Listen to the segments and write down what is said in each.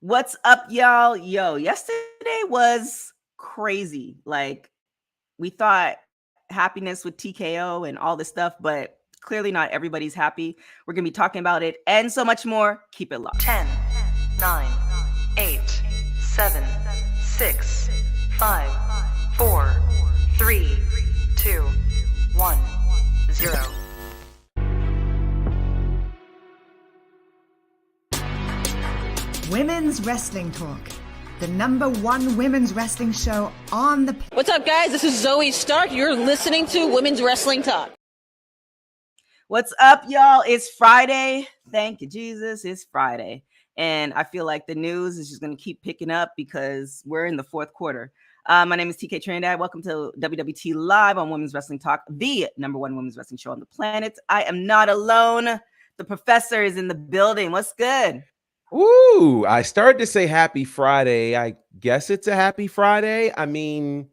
What's up, y'all? Yo, yesterday was crazy. Like, we thought happiness with TKO and all this stuff, but clearly not everybody's happy. We're going to be talking about it and so much more. Keep it locked. 10, 9, 8, 7, 6, 5, 4, 3, 2, 1, 0. Women's Wrestling Talk, the #1 women's wrestling show on the... What's up, guys? This is Zoe Stark. You're listening to Women's Wrestling Talk. What's up, y'all? It's Friday. Thank you, Jesus. It's Friday. And I feel like the news is just going to keep picking up because we're in the fourth quarter. My name is TK Trinidad. Welcome to WWT Live on Women's Wrestling Talk, the #1 women's wrestling show on the planet. I am not alone. The professor is in the building. What's good? Ooh, I started to say happy Friday. I guess it's a happy Friday. I mean,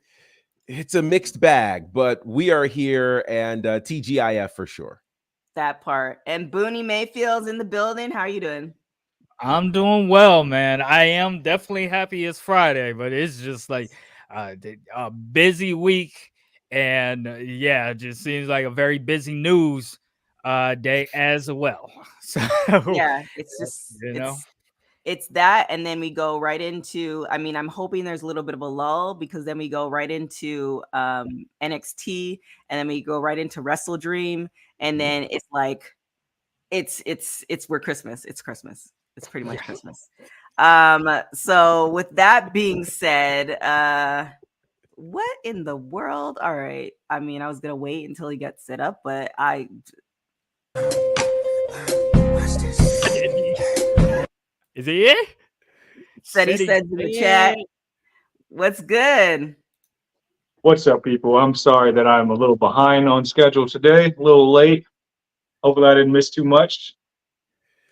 it's a mixed bag, but we are here and TGIF for sure. That part. And Booney Mayfield's in the building. How are you doing? I'm doing well, man. I am definitely happy it's Friday, but it's just like a busy week. And yeah, it just seems like a very busy news day as well. So yeah, it's just, it's that. And then we go right into, I mean, I'm hoping there's a little bit of a lull because then we go right into NXT and then we go right into Wrestle Dream. And then it's like, it's we're Christmas. It's Christmas. It's pretty much Christmas. So with that being said, what in the world? All right. I mean, I was going to wait until he gets set up, but Is he here? Said he said in the chat. What's good? What's up, people? I'm sorry that I'm a little behind on schedule today, a little late. Hopefully I didn't miss too much.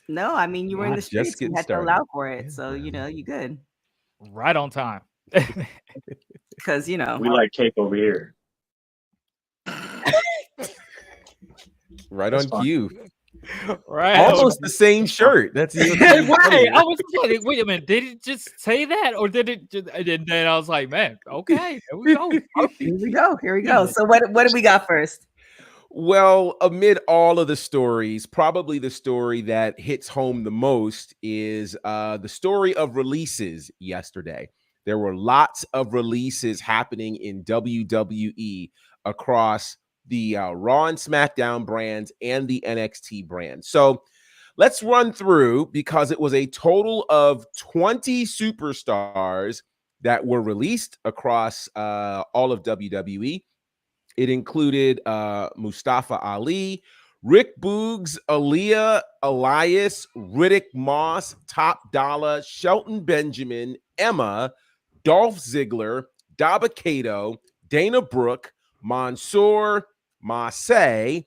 No, I mean, you were in the streets. You had to allow for it. So, you know, you good. Right on time. Because, you know. We like cake over here. Right on cue. Right. Almost the same shirt. That's right. I was like, wait a minute, did it just say that? Or did it just, and then I was like, man, okay, here we go. Here we go. So what do we got first? Well, amid all of the stories, probably the story that hits home the most is the story of releases yesterday. There were lots of releases happening in WWE across the Raw and SmackDown brands and the NXT brand. So let's run through because it was a total of 20 superstars that were released across all of WWE. It included Mustafa Ali, Rick Boogs, Aaliyah, Elias, Riddick Moss, Top Dollar, Shelton Benjamin, Emma, Dolph Ziggler, Dabba-Kato, Dana Brooke, Mansoor, Marseille,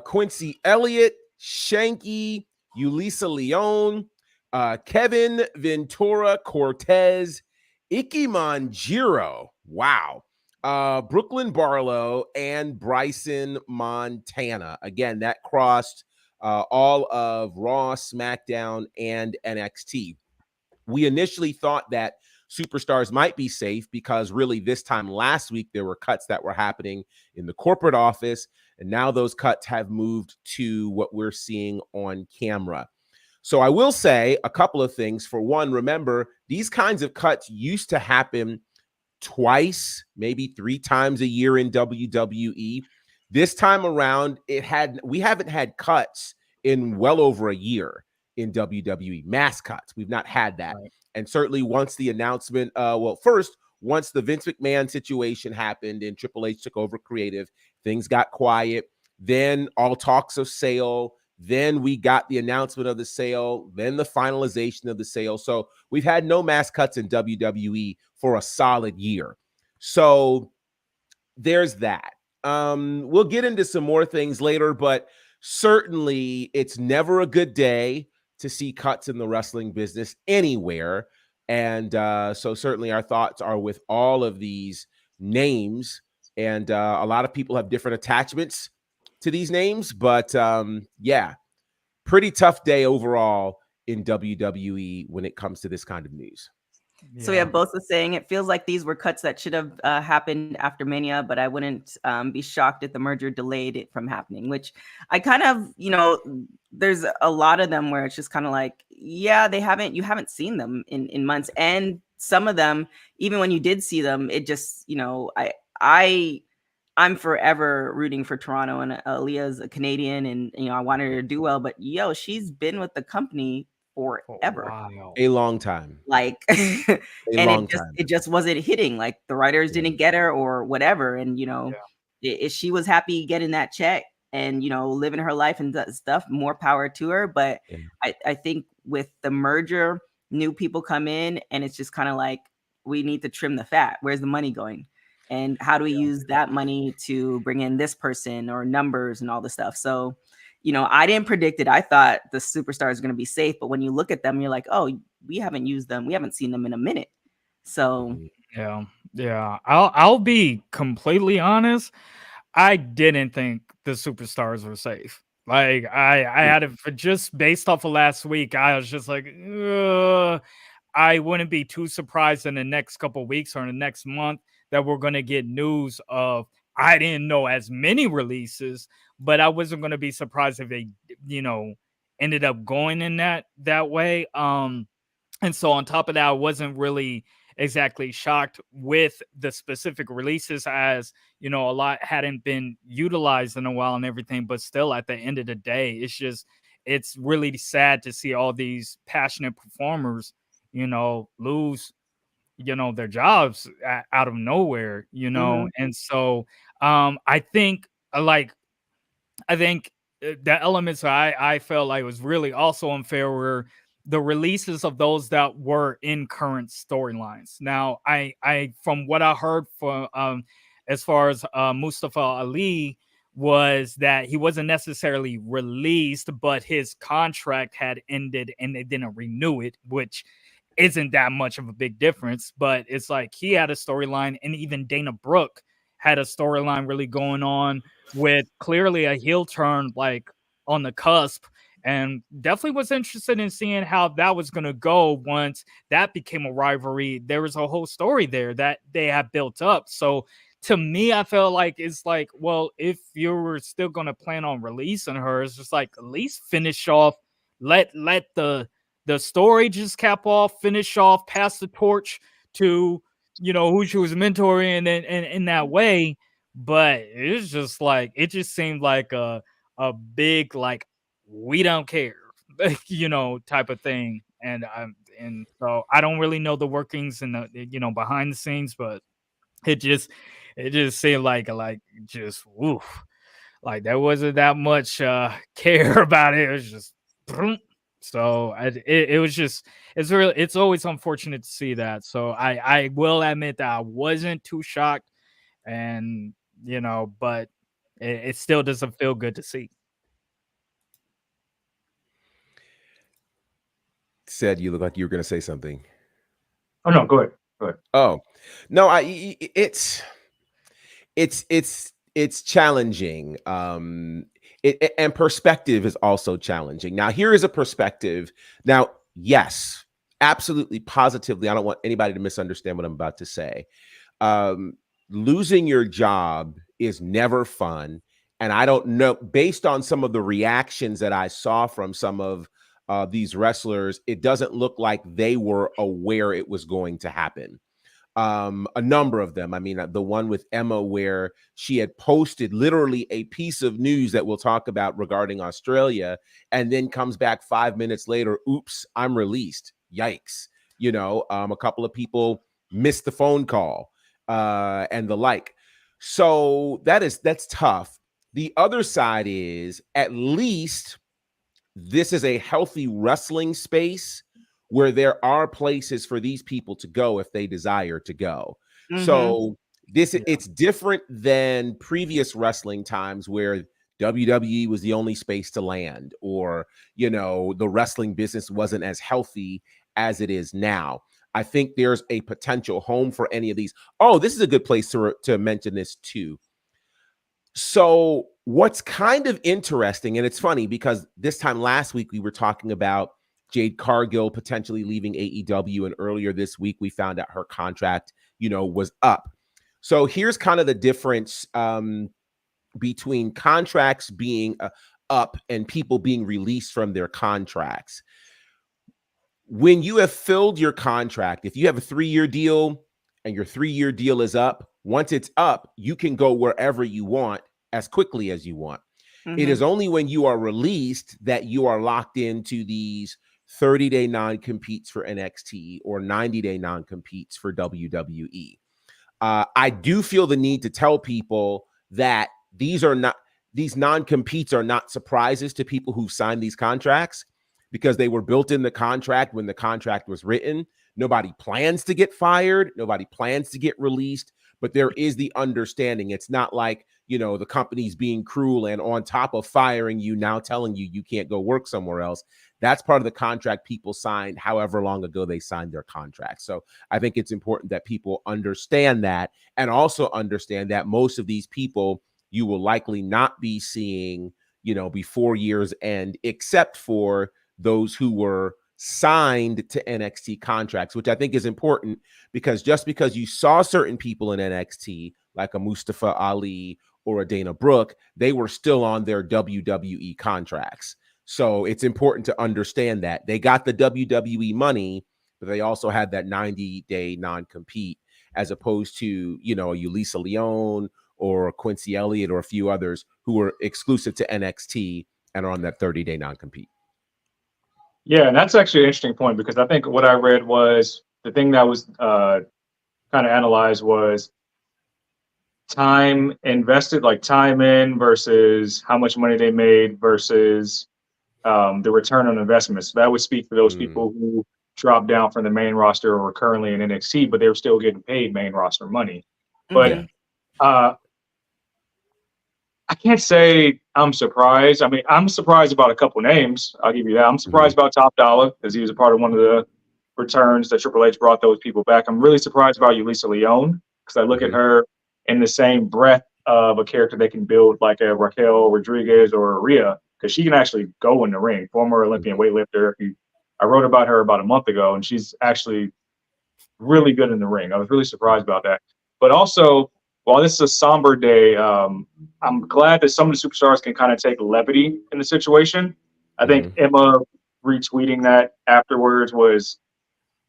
Quincy Elliott, Shanky, Yulisa Leone, Kevin Ventura Cortez, Ike Manjiro, wow, Brooklyn Barlow, and Bryson Montana. Again, that crossed all of Raw, SmackDown, and NXT. We initially thought that superstars might be safe because really this time last week there were cuts that were happening in the corporate office, and now those cuts have moved to what we're seeing on camera. So I will say a couple of things. For one, remember, these kinds of cuts used to happen twice, maybe 3 times a year in WWE. This time around, we haven't had cuts in well over a year in WWE, mass cuts. We've not had that. Right. And certainly once the announcement, once the Vince McMahon situation happened and Triple H took over creative, things got quiet. Then all talks of sale. Then we got the announcement of the sale, then the finalization of the sale. So we've had no mass cuts in WWE for a solid year. So there's that. We'll get into some more things later, but certainly it's never a good day to see cuts in the wrestling business anywhere. And so certainly our thoughts are with all of these names. And a lot of people have different attachments to these names. But yeah, pretty tough day overall in WWE when it comes to this kind of news. So yeah, both are saying it feels like these were cuts that should have happened after Mania, but I wouldn't be shocked if the merger delayed it from happening, which I kind of, there's a lot of them where it's just kind of like, yeah, you haven't seen them in months. And some of them, even when you did see them, it just, I'm forever rooting for Toronto, and Aaliyah's a Canadian, and I want her to do well, but she's been with the company forever. Wow. A long time. Like, A and long time. it just wasn't hitting. Like the writers didn't get her or whatever. And she was happy getting that check and living her life and stuff. More power to her. But I think with the merger, new people come in, and it's just kind of like, we need to trim the fat. Where's the money going? And how do we use that money to bring in this person or numbers and all this stuff? So, I didn't predict it. I thought the superstar is going to be safe, but when you look at them, you're like, oh, we haven't used them. We haven't seen them in a minute. So yeah. I'll be completely honest. I didn't think the superstars were safe. Like I had it just based off of last week. I was just like, I wouldn't be too surprised in the next couple of weeks or in the next month that we're going to get news of. I didn't know as many releases, but I wasn't going to be surprised if they, ended up going in that way. And so on top of that, I wasn't really exactly shocked with the specific releases, as a lot hadn't been utilized in a while and everything. But still, at the end of the day, it's really sad to see all these passionate performers, lose their jobs out of nowhere, and so I think the elements I felt like was really also unfair were the releases of those that were in current storylines. Now, I from what I heard from as far as Mustafa Ali, was that he wasn't necessarily released, but his contract had ended and they didn't renew it, which isn't that much of a big difference. But it's like he had a storyline, and even Dana Brooke had a storyline really going on with clearly a heel turn like on the cusp, and definitely was interested in seeing how that was going to go once that became a rivalry. There was a whole story there that they had built up. So to me, I felt like it's like, well, if you were still going to plan on releasing her, it's just like, at least finish off, let the story just cap off, finish off, pass the torch to who she was mentoring, and then in that way. But it's just like, it just seemed like a big like, we don't care, type of thing. And so I don't really know the workings and the behind the scenes, but it just seemed like just woof, like there wasn't that much care about it. It was just so it was just, it's always unfortunate to see that. So I will admit that I wasn't too shocked, and but it still doesn't feel good to see. Said you look like you were going to say something. Oh no, go ahead. Go ahead. Oh no, it's challenging. And perspective is also challenging. Now, here is a perspective. Now, yes, absolutely, positively, I don't want anybody to misunderstand what I'm about to say. Losing your job is never fun. And I don't know, based on some of the reactions that I saw from some of these wrestlers, it doesn't look like they were aware it was going to happen. A number of them. I mean, the one with Emma, where she had posted literally a piece of news that we'll talk about regarding Australia, and then comes back 5 minutes later, oops, I'm released. Yikes. A couple of people missed the phone call and the like. So that's tough. The other side is, at least this is a healthy wrestling space where there are places for these people to go if they desire to go. Mm-hmm. So it's different than previous wrestling times where WWE was the only space to land, or, the wrestling business wasn't as healthy as it is now. I think there's a potential home for any of these. Oh, this is a good place to mention this too. So what's kind of interesting, and it's funny because this time last week we were talking about Jade Cargill potentially leaving AEW. And earlier this week, we found out her contract, was up. So here's kind of the difference between contracts being up and people being released from their contracts. When you have filled your contract, if you have a 3-year deal and your 3-year deal is up, once it's up, you can go wherever you want as quickly as you want. It is only when you are released that you are locked into these 30-day non-competes for NXT or 90-day non-competes for WWE. I do feel the need to tell people that these non-competes are not surprises to people who signed these contracts, because they were built in the contract when the contract was written. Nobody plans to get fired. Nobody plans to get released, but there is the understanding. It's not like, the company's being cruel and on top of firing you, now telling you can't go work somewhere else. That's part of the contract people signed however long ago they signed their contract. So I think it's important that people understand that, and also understand that most of these people you will likely not be seeing, before year's end, except for those who were signed to NXT contracts, which I think is important, because just because you saw certain people in NXT, like a Mustafa Ali or a Dana Brooke, they were still on their WWE contracts. So it's important to understand that they got the WWE money, but they also had that 90-day non-compete, as opposed to, a Yulisa Leone or Quincy Elliott or a few others who were exclusive to NXT and are on that 30-day non-compete. Yeah, and that's actually an interesting point, because I think what I read was the thing that was kind of analyzed was time invested, like time in versus how much money they made versus the return on investment. So that would speak for those people who dropped down from the main roster or were currently in NXT, but they were still getting paid main roster money. But I can't say I'm surprised. I mean, I'm surprised about a couple names. I'll give you that. I'm surprised about Top Dollar, because he was a part of one of the returns that Triple H brought those people back. I'm really surprised about Yulisa Leone, because I look at her in the same breath of a character they can build like a Raquel Rodriguez or a Rhea, because she can actually go in the ring. Former Olympian weightlifter. I wrote about her about a month ago, and she's actually really good in the ring. I was really surprised about that. But also, while this is a somber day, I'm glad that some of the superstars can kind of take levity in the situation. I think Emma retweeting that afterwards was,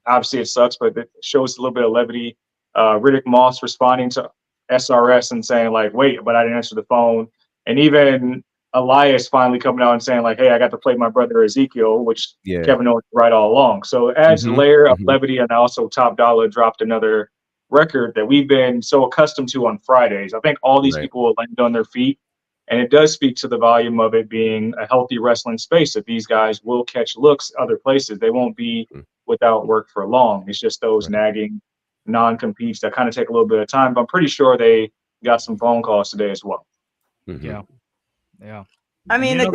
obviously it sucks, but it shows a little bit of levity. Riddick Moss responding to SRS and saying like, wait, but I didn't answer the phone. And even Elias finally coming out and saying like, hey, I got to play my brother Ezekiel, which Kevin Owens right all along. So it adds a layer of levity, and also Top Dollar dropped another record that we've been so accustomed to on Fridays. I think all these people will land on their feet, and it does speak to the volume of it being a healthy wrestling space, that these guys will catch looks other places. They won't be without work for long. It's just those nagging non-competes that kind of take a little bit of time, but I'm pretty sure they got some phone calls today as well. Yeah. I mean, the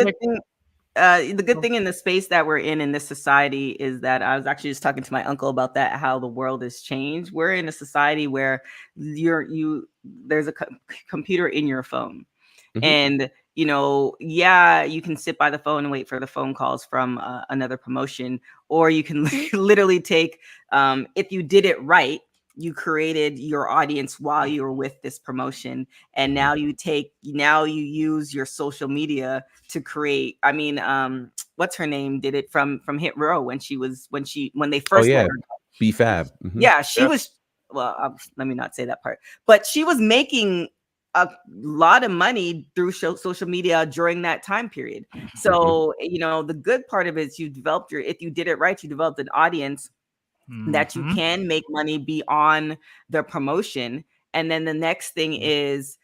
good thing in the space that we're in this society is that I was actually just talking to my uncle about that, how the world has changed. We're in a society where there's a computer in your phone, and you can sit by the phone and wait for the phone calls from another promotion, or you can literally take if you did it right, you created your audience while you were with this promotion, and now you use your social media to create. I mean, what's her name did it from Hit Row when they first B-Fab. Yeah, she was, well, let me not say that part, but she was making a lot of money through social media during that time period. So the good part of it is if you did it right, you developed an audience that you can make money beyond the promotion. And then the next thing is,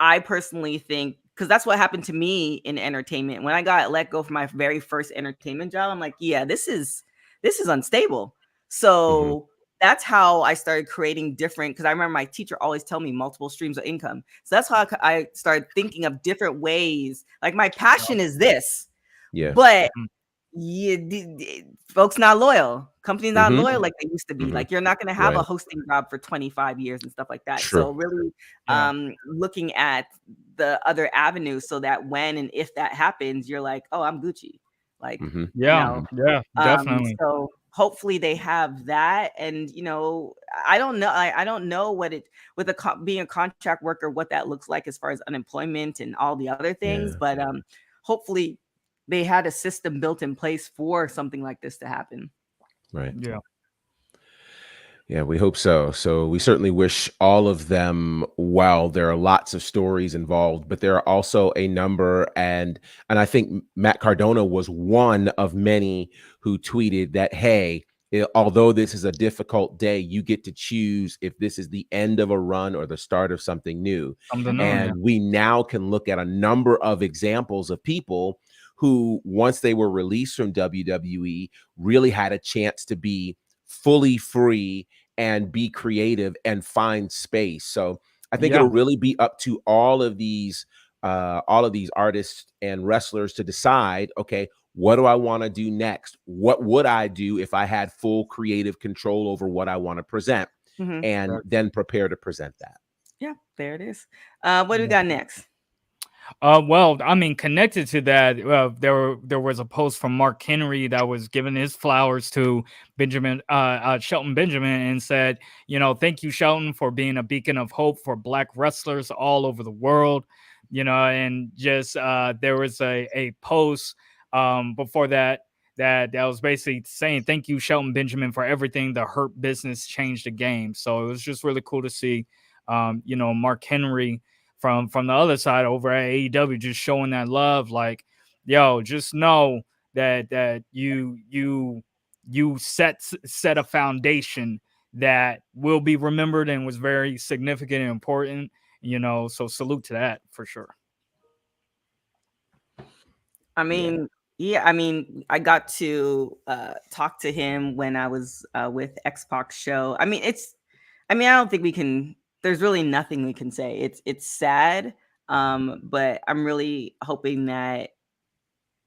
I personally think, because that's what happened to me in entertainment. When I got let go from my very first entertainment job, I'm like, yeah, this is unstable. So that's how I started creating different, because I remember my teacher always telling me multiple streams of income. So that's how I started thinking of different ways. Like, my passion is this, but folks not loyal. Companies not loyal like they used to be. Like, you're not going to have a hosting job for 25 years and stuff like that. So really looking at the other avenues, so that when and if that happens, you're like, oh, I'm Gucci. Like, you Yeah, know, yeah, definitely. so hopefully they have that. And, you know, I don't know. I don't know what it, with being a contract worker, what that looks like as far as unemployment and all the other things. Yeah. But hopefully they had a system built in place for something like this to happen. Right. Yeah. Yeah, we hope so. So we certainly wish all of them well. There are lots of stories involved, but there are also a number, and I think Matt Cardona was one of many who tweeted that, hey, although this is a difficult day, you get to choose if this is the end of a run or the start of something new. Something new, yeah. And we now can look at a number of examples of people who, once they were released from WWE, really had a chance to be fully free and be creative and find space. So I think Yeah. it'll really be up to all of these artists and wrestlers to decide, okay, what do I want to do next? What would I do if I had full creative control over what I want to present, and then prepare to present that. Yeah, there it is. What do we got next? Well, I mean, connected to that, there was a post from Mark Henry that was giving his flowers to Shelton Benjamin, and said, you know, thank you, Shelton, for being a beacon of hope for Black wrestlers all over the world. You know, and just there was a post before that was basically saying, thank you, Shelton Benjamin, for everything. The Hurt Business changed the game. So it was just really cool to see, you know, Mark Henry from the other side over at AEW, just showing that love. Like, yo, just know that you set a foundation that will be remembered and was very significant and important, you know. So salute to that for sure. I mean, yeah, I mean, I got to talk to him when I was with X-Pac show. I mean, I don't think we can, there's really nothing we can say. It's sad, but I'm really hoping that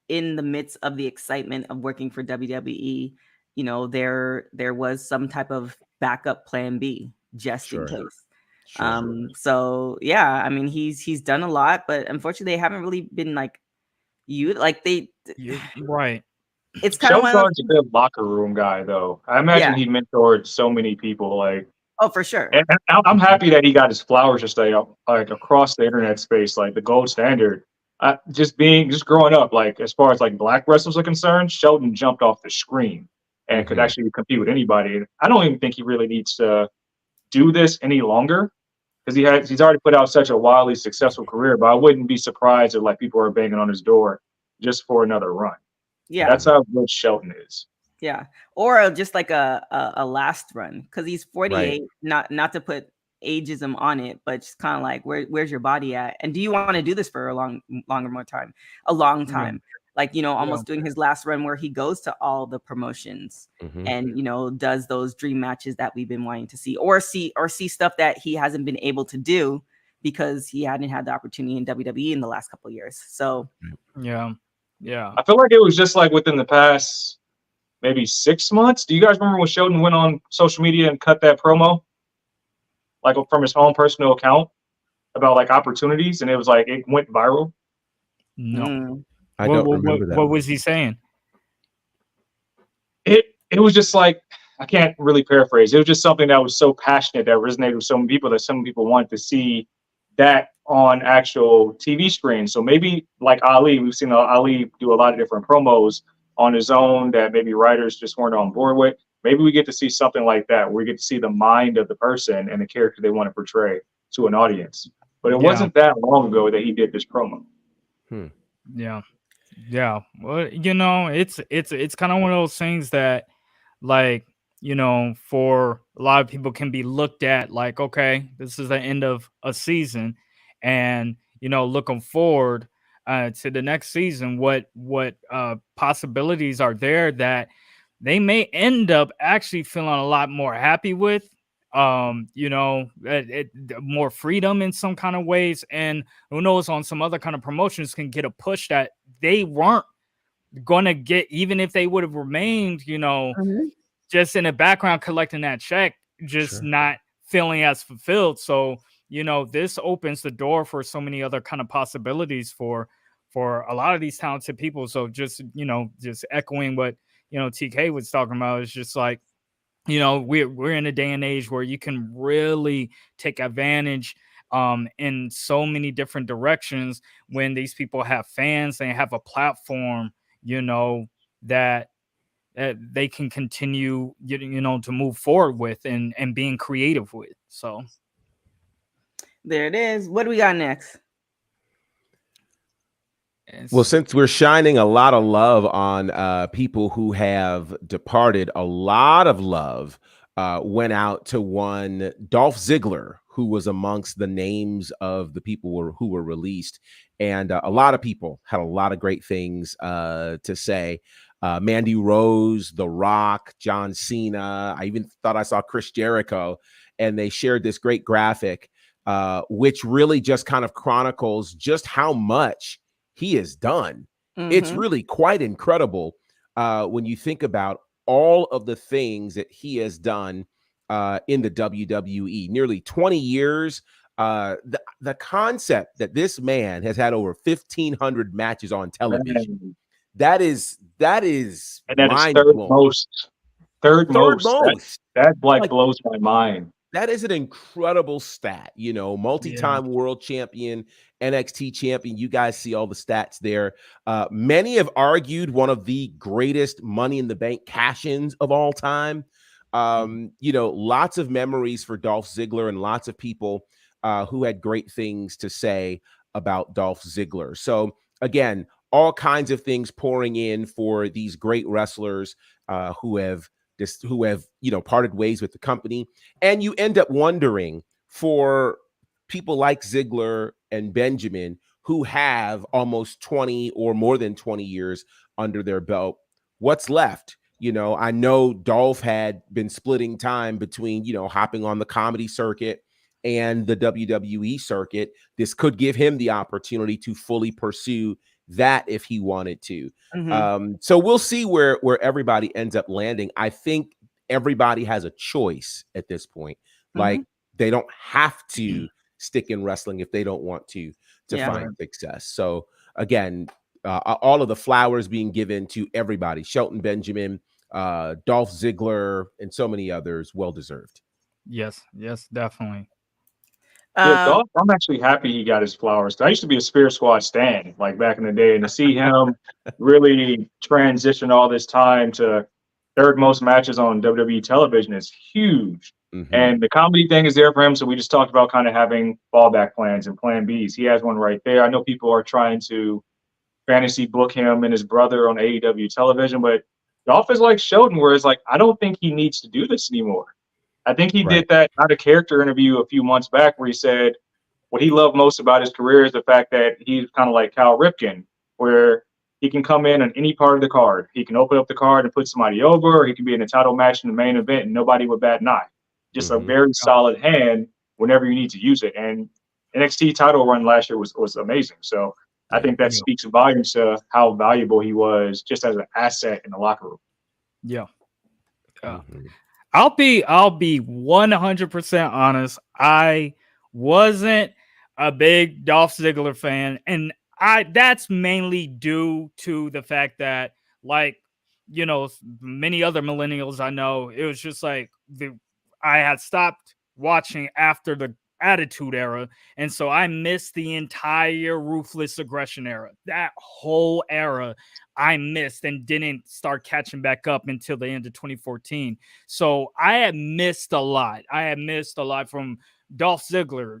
in the midst of the excitement of working for WWE, you know, there was some type of backup plan B just in Sure. case. Sure. So yeah, I mean, he's done a lot, but unfortunately they haven't really been like you like they You're right. it's kind of Shelton one of Benjamin's a those. good locker room guy, though. I Yeah. imagine he mentored so many people. Like, Oh, for sure. and I'm happy that he got his flowers to stay up, like across the internet space, like the gold standard. Just growing up, like as far as like Black wrestlers are concerned, Shelton jumped off the screen and could actually compete with anybody. And I don't even think he really needs to do this any longer, because he's already put out such a wildly successful career. But I wouldn't be surprised if like people are banging on his door just for another run. Yeah. That's how good Shelton is. Yeah. Or just like a last run, because he's 48, Right. not to put ageism on it, but just kind of like where's your body at? And do you want to do this for a long time? A long time. Like, you know, almost doing his last run where he goes to all the promotions and, you know, does those dream matches that we've been wanting to see, or see stuff that he hasn't been able to do because he hadn't had the opportunity in WWE in the last couple of years. So Yeah. I feel like it was just like within the past maybe 6 months. Do you guys remember when Shelton went on social media and cut that promo, like from his own personal account, about like opportunities, and it was like it went viral? No. I don't remember that. What was he saying? It was just like, I can't really paraphrase. It was just something that was so passionate that resonated with so many people that some people wanted to see that on actual TV screens. So maybe like Ali, we've seen Ali do a lot of different promos on his own that maybe writers just weren't on board with. Maybe we get to see something like that, where we get to see the mind of the person and the character they want to portray to an audience. But it wasn't that long ago that he did this promo. Yeah. Well, you know, it's kind of one of those things that, like, you know, for a lot of people can be looked at like, okay, this is the end of a season, and, you know, looking forward to the next season, what possibilities are there that they may end up actually feeling a lot more happy with, you know, more freedom in some kind of ways, and who knows, on some other kind of promotions can get a push that they weren't gonna get, even if they would have remained, you know, just in the background collecting that check, just not feeling as fulfilled. So, you know, this opens the door for so many other kind of possibilities for for a lot of these talented people. So just, just echoing what, TK was talking about, is just like, we're in a day and age where you can really take advantage in so many different directions when these people have fans, they have a platform, that they can continue, to move forward with and being creative with. So there it is. What do we got next? Well, since we're shining a lot of love on people who have departed, a lot of love went out to one Dolph Ziggler, who was amongst the names of the people who were released. And a lot of people had a lot of great things to say. Mandy Rose, The Rock, John Cena. I even thought I saw Chris Jericho. And they shared this great graphic, which really just kind of chronicles just how much he has done. It's really quite incredible when you think about all of the things that he has done in the WWE. Nearly 20 years. The concept that this man has had over 1,500 matches on television. Man. That is and that is mind blowing. Third most. That like blows my mind. That is an incredible stat, multi-time world champion, NXT champion. You guys see all the stats there. Many have argued one of the greatest Money in the Bank cash-ins of all time. Lots of memories for Dolph Ziggler and lots of people who had great things to say about Dolph Ziggler. So again, all kinds of things pouring in for these great wrestlers who have parted ways with the company. And you end up wondering, for people like Ziggler and Benjamin, who have almost 20 or more than 20 years under their belt, what's left? I know Dolph had been splitting time between, hopping on the comedy circuit and the WWE circuit. This could give him the opportunity to fully pursue that if he wanted to. So we'll see where everybody ends up landing. I think everybody has a choice at this point. Like, they don't have to stick in wrestling if they don't want to find success. So again, all of the flowers being given to everybody: Shelton Benjamin, Dolph Ziggler, and so many others. Well deserved. Yes, definitely. Yeah, Dolph, I'm actually happy he got his flowers. I used to be a Spirit Squad stan, like back in the day, and to see him really transition all this time to third most matches on WWE television is huge. And the comedy thing is there for him. So we just talked about kind of having fallback plans and plan Bs. He has one right there. I know people are trying to fantasy book him and his brother on AEW television, but Dolph is like Sheldon, where it's like, I don't think he needs to do this anymore. I think he did that out of character interview a few months back where he said what he loved most about his career is the fact that he's kind of like Cal Ripken, where he can come in on any part of the card. He can open up the card and put somebody over, or he can be in a title match in the main event and nobody would bat an eye. Just a very solid hand whenever you need to use it. And NXT title run last year was amazing. So I think that speaks volumes to how valuable he was just as an asset in the locker room. Yeah. I'll be 100% honest. I wasn't a big Dolph Ziggler fan, and that's mainly due to the fact that, like, many other millennials I know, it was just like I had stopped watching after the Attitude Era, and so I missed the entire Ruthless Aggression era. That whole era I missed and didn't start catching back up until the end of 2014. So I had missed a lot. From Dolph Ziggler,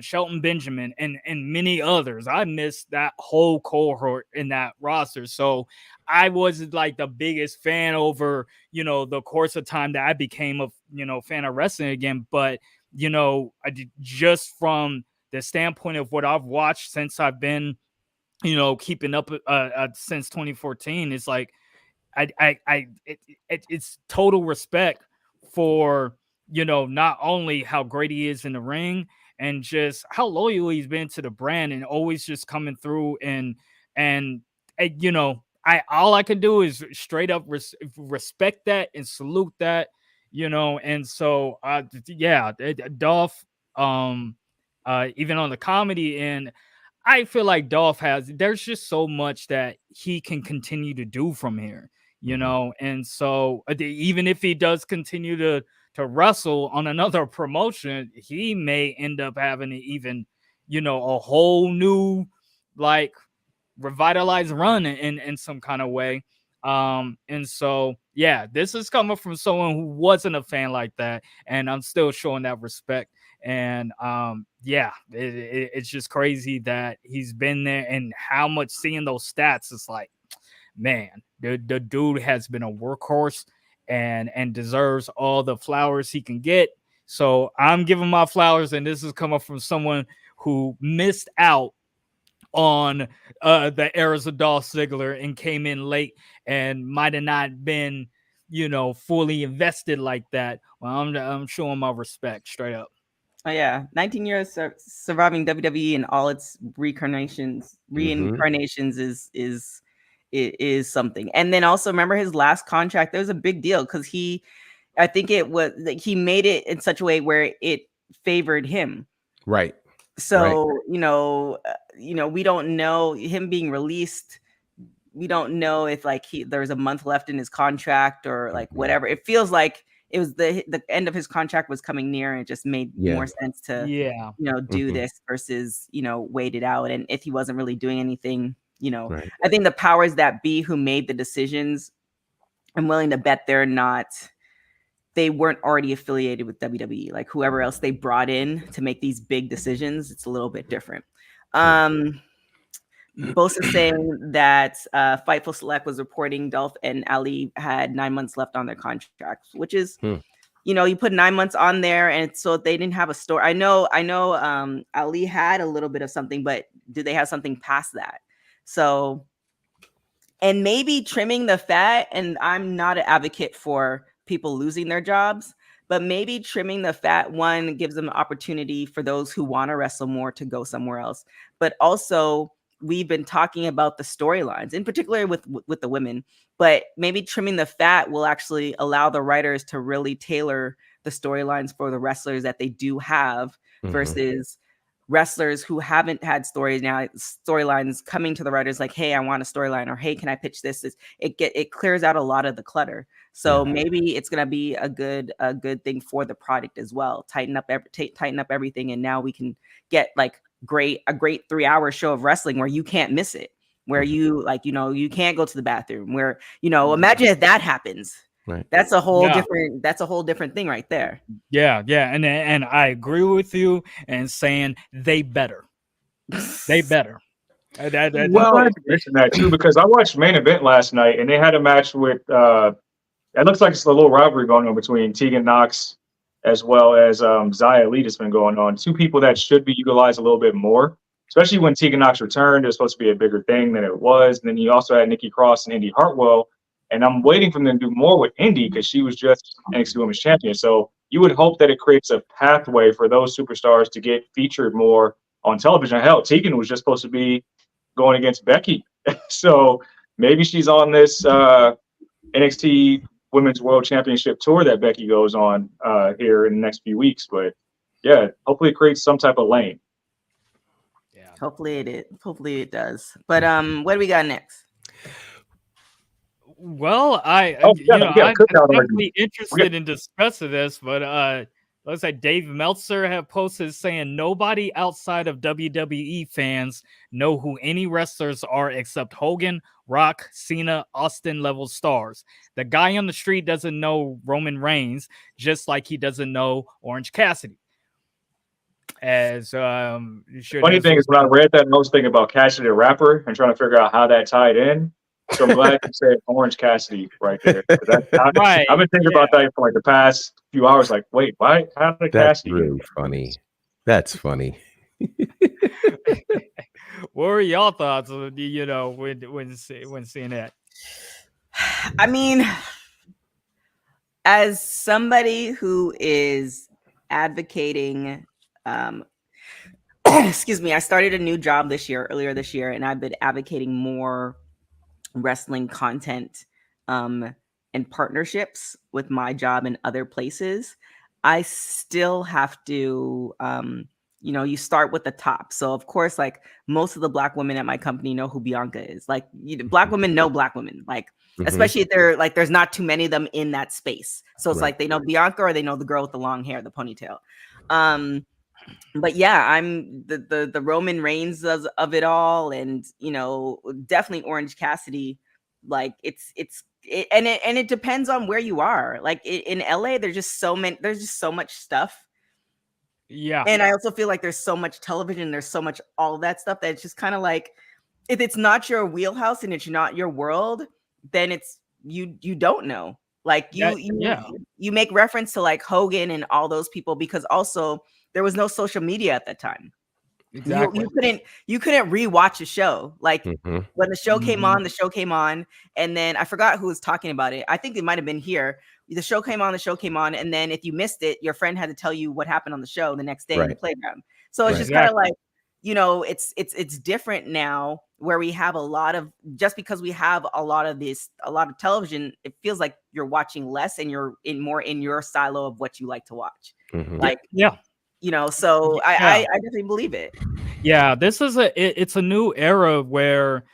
Shelton Benjamin, and many others. I missed that whole cohort in that roster. So I wasn't like the biggest fan over, the course of time that I became a, fan of wrestling again. But I did, just from the standpoint of what I've watched since I've been, keeping up since 2014, it's like it's total respect for, not only how great he is in the ring and just how loyal he's been to the brand and always just coming through and all I can do is straight up respect that and salute that. And so Dolph, even on the comedy end, I feel like Dolph there's just so much that he can continue to do from here, and so even if he does continue to wrestle on another promotion, he may end up having to even, a whole new, like, revitalized run in some kind of way. And so yeah, this is coming from someone who wasn't a fan like that, and I'm still showing that respect. And yeah, it's just crazy that he's been there, and how much seeing those stats is like, man, the dude has been a workhorse and deserves all the flowers he can get. So I'm giving my flowers, and this is coming from someone who missed out on the eras of Dolph Ziggler and came in late and might have not been, fully invested like that. Well, I'm showing my respect straight up. Oh yeah, 19 years surviving WWE and all its reincarnations is something. And then also remember his last contract. There was a big deal because I think it was like he made it in such a way where it favored him. Right. So we don't know him being released. We don't know if like there's a month left in his contract or like whatever. It feels like it was the end of his contract was coming near, and it just made more sense to do this versus wait it out. And if he wasn't really doing anything, I think the powers that be who made the decisions, I'm willing to bet they weren't already affiliated with WWE. Like whoever else they brought in to make these big decisions, it's a little bit different. Both is saying that Fightful Select was reporting Dolph and Ali had 9 months left on their contracts, which is, you put 9 months on there, and so they didn't have a story. I know. Ali had a little bit of something, but do they have something past that? So, and maybe trimming the fat. And I'm not an advocate for people losing their jobs, but maybe trimming the fat one gives them an opportunity for those who want to wrestle more to go somewhere else. But also, we've been talking about the storylines, in particular with the women, but maybe trimming the fat will actually allow the writers to really tailor the storylines for the wrestlers that they do have versus wrestlers who haven't had storylines coming to the writers like, hey, I want a storyline, or hey, can I pitch this? It clears out a lot of the clutter. So maybe it's going to be a good thing for the product as well. Tighten up everything, and now we can get like a great 3-hour show of wrestling where you can't miss it, where you you can't go to the bathroom, where imagine if that happens. Right. That's a whole different thing right there. Yeah. And I agree with you and saying they better. Well, I mention that too, because I watched Main Event last night, and they had a match with it looks like it's a little rivalry going on between Tegan Knox as well as Xia Li that's been going on. Two people that should be utilized a little bit more, especially when Tegan Knox returned. It was supposed to be a bigger thing than it was. And then you also had Nikki Cross and Indy Hartwell. And I'm waiting for them to do more with Indy because she was just NXT Women's Champion. So you would hope that it creates a pathway for those superstars to get featured more on television. Hell, Tegan was just supposed to be going against Becky. So maybe she's on this NXT Women's World Championship tour that Becky goes on here in the next few weeks. But yeah, hopefully it creates some type of lane. Yeah, hopefully it does. But what do we got next? Well, I'm definitely interested in discussing this, but looks like Dave Meltzer have posted saying nobody outside of WWE fans know who any wrestlers are except Hogan, Rock, Cena, Austin level stars. The guy on the street doesn't know Roman Reigns, just like he doesn't know Orange Cassidy. As funny thing is, when I read that, I was thinking about Cassidy the rapper and trying to figure out how that tied in. So I'm glad you said Orange Cassidy right there. Right. I've been thinking about that for like the past few hours. Like, wait, why? How did That's Cassidy? really funny. That's funny. What were y'all thoughts? When seeing that? I mean, as somebody who is advocating, excuse me, I started a new job earlier this year, and I've been advocating more wrestling content and partnerships with my job and other places. I still have to you know, you start with the top. So of course, like most of the Black women at my company know who Bianca is. Like Black women know Black women, like especially if they're like, there's not too many of them in that space. So it's like they know Bianca or they know the girl with the long hair, the ponytail. But yeah, I'm the Roman Reigns of it all, and you know, definitely Orange Cassidy. Like and it depends on where you are. Like in LA, there's just so much stuff. Yeah. And I also feel like there's so much television, there's so much all of that stuff that it's just kind of like, if it's not your wheelhouse and it's not your world, then it's you don't know. Like you make reference to like Hogan and all those people because also there was no social media at that time. Exactly. You couldn't rewatch a show. Like when the show came on, the show came on, and then I forgot who was talking about it. I think it might have been here. The show came on, and then if you missed it, your friend had to tell you what happened on the show the next day in the playground. So it's just kind of like, you know, it's different now where we have a lot of, just because we have a lot of television, it feels like you're watching less and you're more in your silo of what you like to watch. Like, you know, so I definitely believe it. Yeah, this is it's a new era where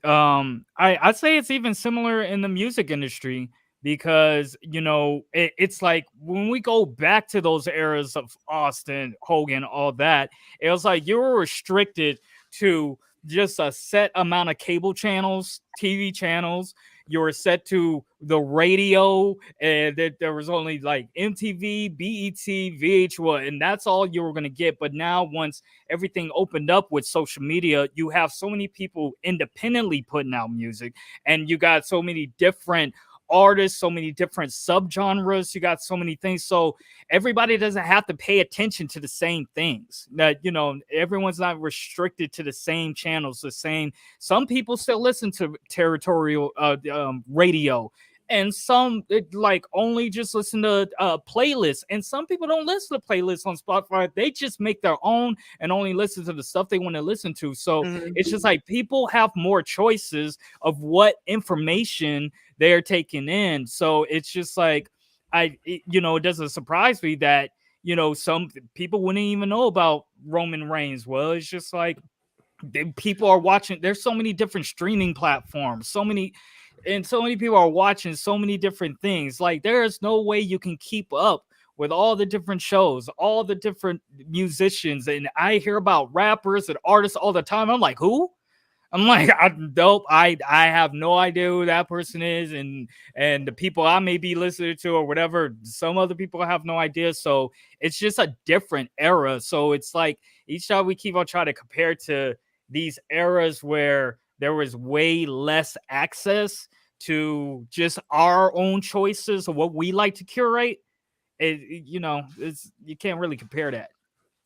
I'd say it's even similar in the music industry because, you know, it's like when we go back to those eras of Austin, Hogan, all that, it was like you were restricted to just a set amount of cable channels, TV channels. You were set to the radio, and that there was only like MTV, BET, VH1, and that's all you were going to get. But now, once everything opened up with social media, you have so many people independently putting out music, and you got so many different artists, so many different subgenres, you got so many things, so everybody doesn't have to pay attention to the same things. That, you know, everyone's not restricted to the same channels, the same. Some people still listen to territorial radio, and some like only just listen to playlists, and some people don't listen to playlists on Spotify. They just make their own and only listen to the stuff they want to listen to. So it's just like people have more choices of what information they're taking in. So it's just like, you know, it doesn't surprise me that, you know, some people wouldn't even know about Roman Reigns. Well, it's just like people are watching. There's so many different streaming platforms, so many people are watching so many different things. Like there is no way you can keep up with all the different shows, all the different musicians. And I hear about rappers and artists all the time. I'm like, who? I'm like, I have no idea who that person is, and the people I may be listening to or whatever, some other people have no idea. So it's just a different era. So it's like each time we keep on trying to compare to these eras where there was way less access to just our own choices of what we like to curate. You know, you can't really compare that.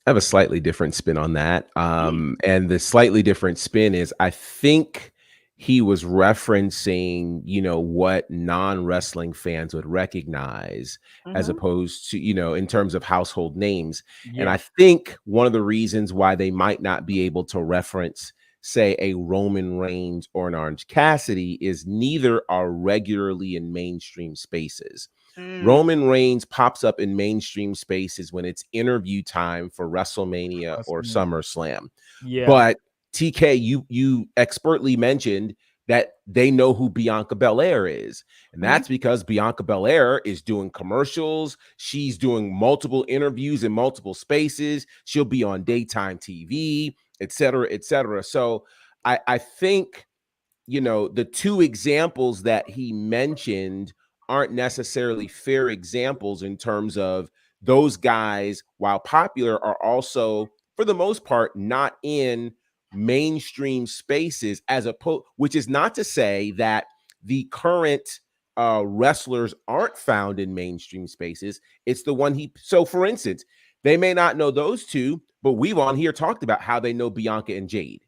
I have a slightly different spin on that. And the slightly different spin is I think he was referencing, you know, what non-wrestling fans would recognize as opposed to, you know, in terms of household names. And I think one of the reasons why they might not be able to reference, say, a Roman Reigns or an Orange Cassidy is neither are regularly in mainstream spaces. Roman Reigns pops up in mainstream spaces when it's interview time for WrestleMania or SummerSlam. But TK, you expertly mentioned that they know who Bianca Belair is. And that's because Bianca Belair is doing commercials. She's doing multiple interviews in multiple spaces. She'll be on daytime TV, et cetera, et cetera. So I think, you know, the two examples that he mentioned aren't necessarily fair examples in terms of those guys, while popular, are also, for the most part, not in mainstream spaces, as opposed, which is not to say that the current wrestlers aren't found in mainstream spaces. It's the one so for instance, they may not know those two, but we've on here talked about how they know Bianca and Jade,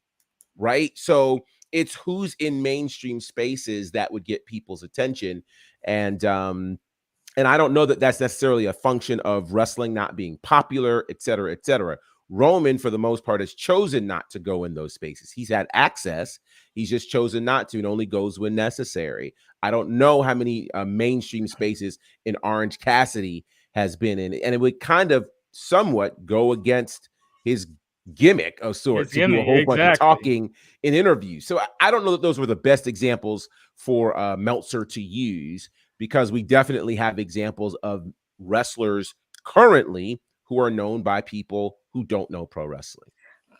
right? So it's who's in mainstream spaces that would get people's attention. And I don't know that that's necessarily a function of wrestling not being popular, et cetera, et cetera. Roman, for the most part, has chosen not to go in those spaces. He's had access. He's just chosen not to and only goes when necessary. I don't know how many mainstream spaces in Orange Cassidy has been in. And it would kind of somewhat go against his gimmick of sorts to do a whole bunch of talking in interviews. So I don't know that those were the best examples for Meltzer to use, because we definitely have examples of wrestlers currently who are known by people who don't know pro wrestling.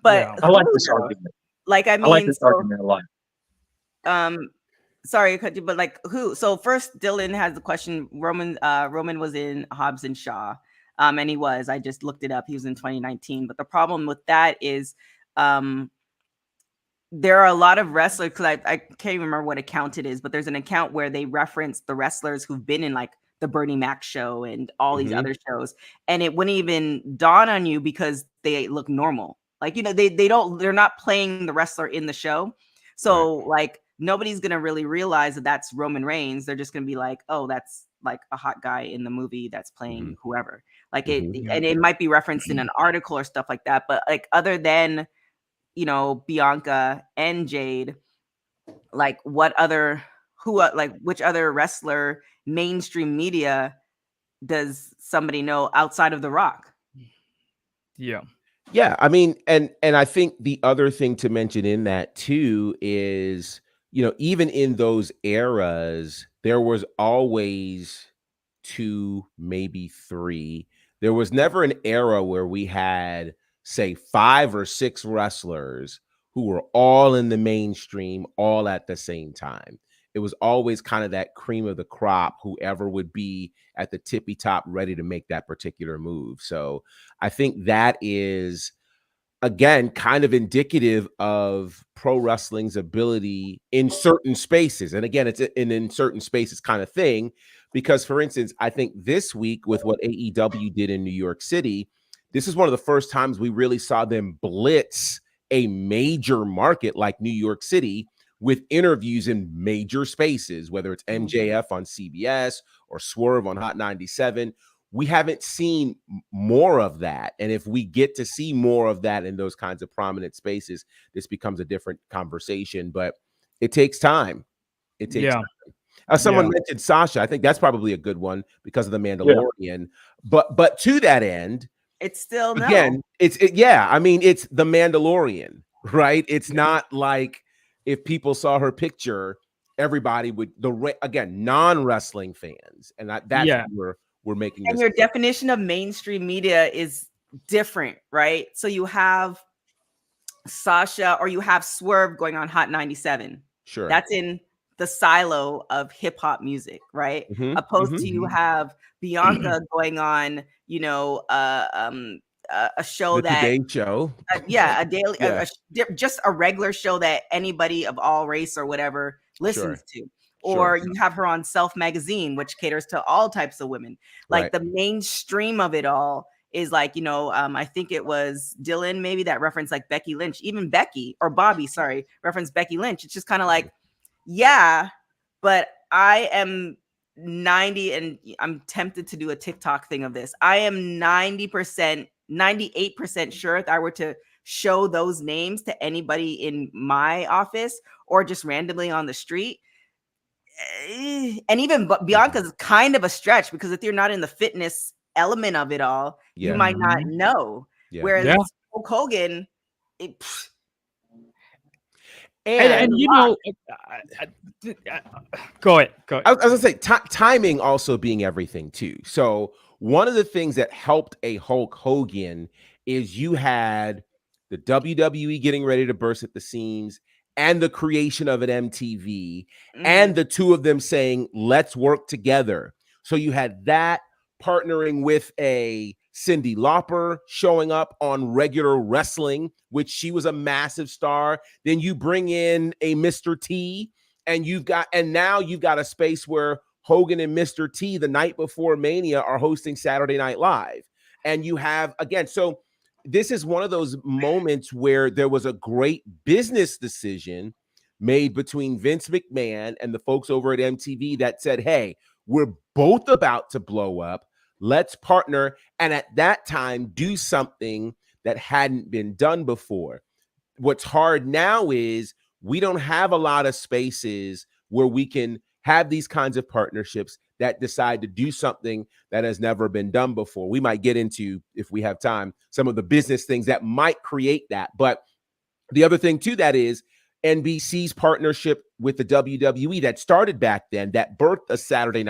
But I like this argument. Like, I I like mean, this argument a lot. Sorry, but like who? So first, Dylan has the question. Roman was in Hobbs and Shaw, and he was. I just looked it up. He was in 2019. But the problem with that is, there are a lot of wrestlers, because I can't even remember what account it is, but there's an account where they reference the wrestlers who've been in like the Bernie Mac show and all these other shows, and it wouldn't even dawn on you because they look normal. Like, they're not playing the wrestler in the show. So like nobody's going to really realize that that's Roman Reigns. They're just going to be like, oh, that's like a hot guy in the movie that's playing whoever. Like and it might be referenced in an article or stuff like that. But like, other than, Bianca and Jade, like which other wrestler mainstream media does somebody know outside of The Rock? Yeah, I mean, and I think the other thing to mention in that too is, even in those eras, there was always 2, maybe 3. There was never an era where we had, say, 5 or 6 wrestlers who were all in the mainstream all at the same time. It was always kind of that cream of the crop, whoever would be at the tippy top ready to make that particular move. So I think that is, again, kind of indicative of pro wrestling's ability in certain spaces. And again, it's an in certain spaces kind of thing, because, for instance, I think this week with what AEW did in New York City, this is one of the first times we really saw them blitz a major market like New York City with interviews in major spaces, whether it's MJF on CBS or Swerve on Hot 97. We haven't seen more of that. And if we get to see more of that in those kinds of prominent spaces, this becomes a different conversation. But it takes time. It takes time. Someone mentioned Sasha. I think that's probably a good one because of the Mandalorian. But to that end, it's still again, it's the Mandalorian, right? It's not like if people saw her picture, everybody would non-wrestling fans, and that's what we're making. And your definition of mainstream media is different, right? So you have Sasha or you have Swerve going on Hot 97. Sure, that's in the silo of hip hop music, right? Opposed to you have Bianca going on, a show the Today Show, a daily, just a regular show that anybody of all race or whatever listens to. Or you have her on Self Magazine, which caters to all types of women. Like the mainstream of it all is like, I think it was Dylan maybe that referenced like Becky Lynch, even Becky or Bobby, referenced Becky Lynch. It's just kind of like, but I am 90, and I'm tempted to do a TikTok thing of this. I am 98% sure if I were to show those names to anybody in my office or just randomly on the street, and even Bianca's kind of a stretch, because if you're not in the fitness element of it all, you might not know. Whereas Hulk Hogan, go ahead. I was gonna say timing also being everything too. So one of the things that helped a Hulk Hogan is you had the WWE getting ready to burst at the seams, and the creation of an MTV, and the two of them saying, let's work together. So you had that partnering with a Cyndi Lauper showing up on regular wrestling, which she was a massive star. Then you bring in a Mr. T, and now you've got a space where Hogan and Mr. T the night before Mania are hosting Saturday Night Live. And you have, again, so this is one of those moments where there was a great business decision made between Vince McMahon and the folks over at MTV that said, hey, we're both about to blow up. Let's partner. And at that time, do something that hadn't been done before. What's hard now is we don't have a lot of spaces where we can have these kinds of partnerships that decide to do something that has never been done before. We might get into, if we have time, some of the business things that might create that. But the other thing too, that is NBC's partnership with the WWE that started back then, that birthed a Saturday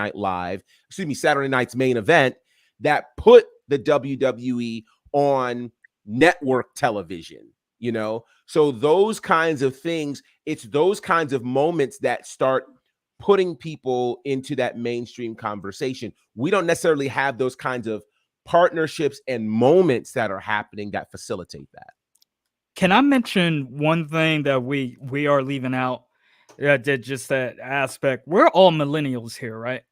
Night's main event that put the WWE on network television, So those kinds of things, it's those kinds of moments that start putting people into that mainstream conversation. We don't necessarily have those kinds of partnerships and moments that are happening that facilitate that. Can I mention one thing that we are leaving out? Just that aspect. We're all millennials here, right?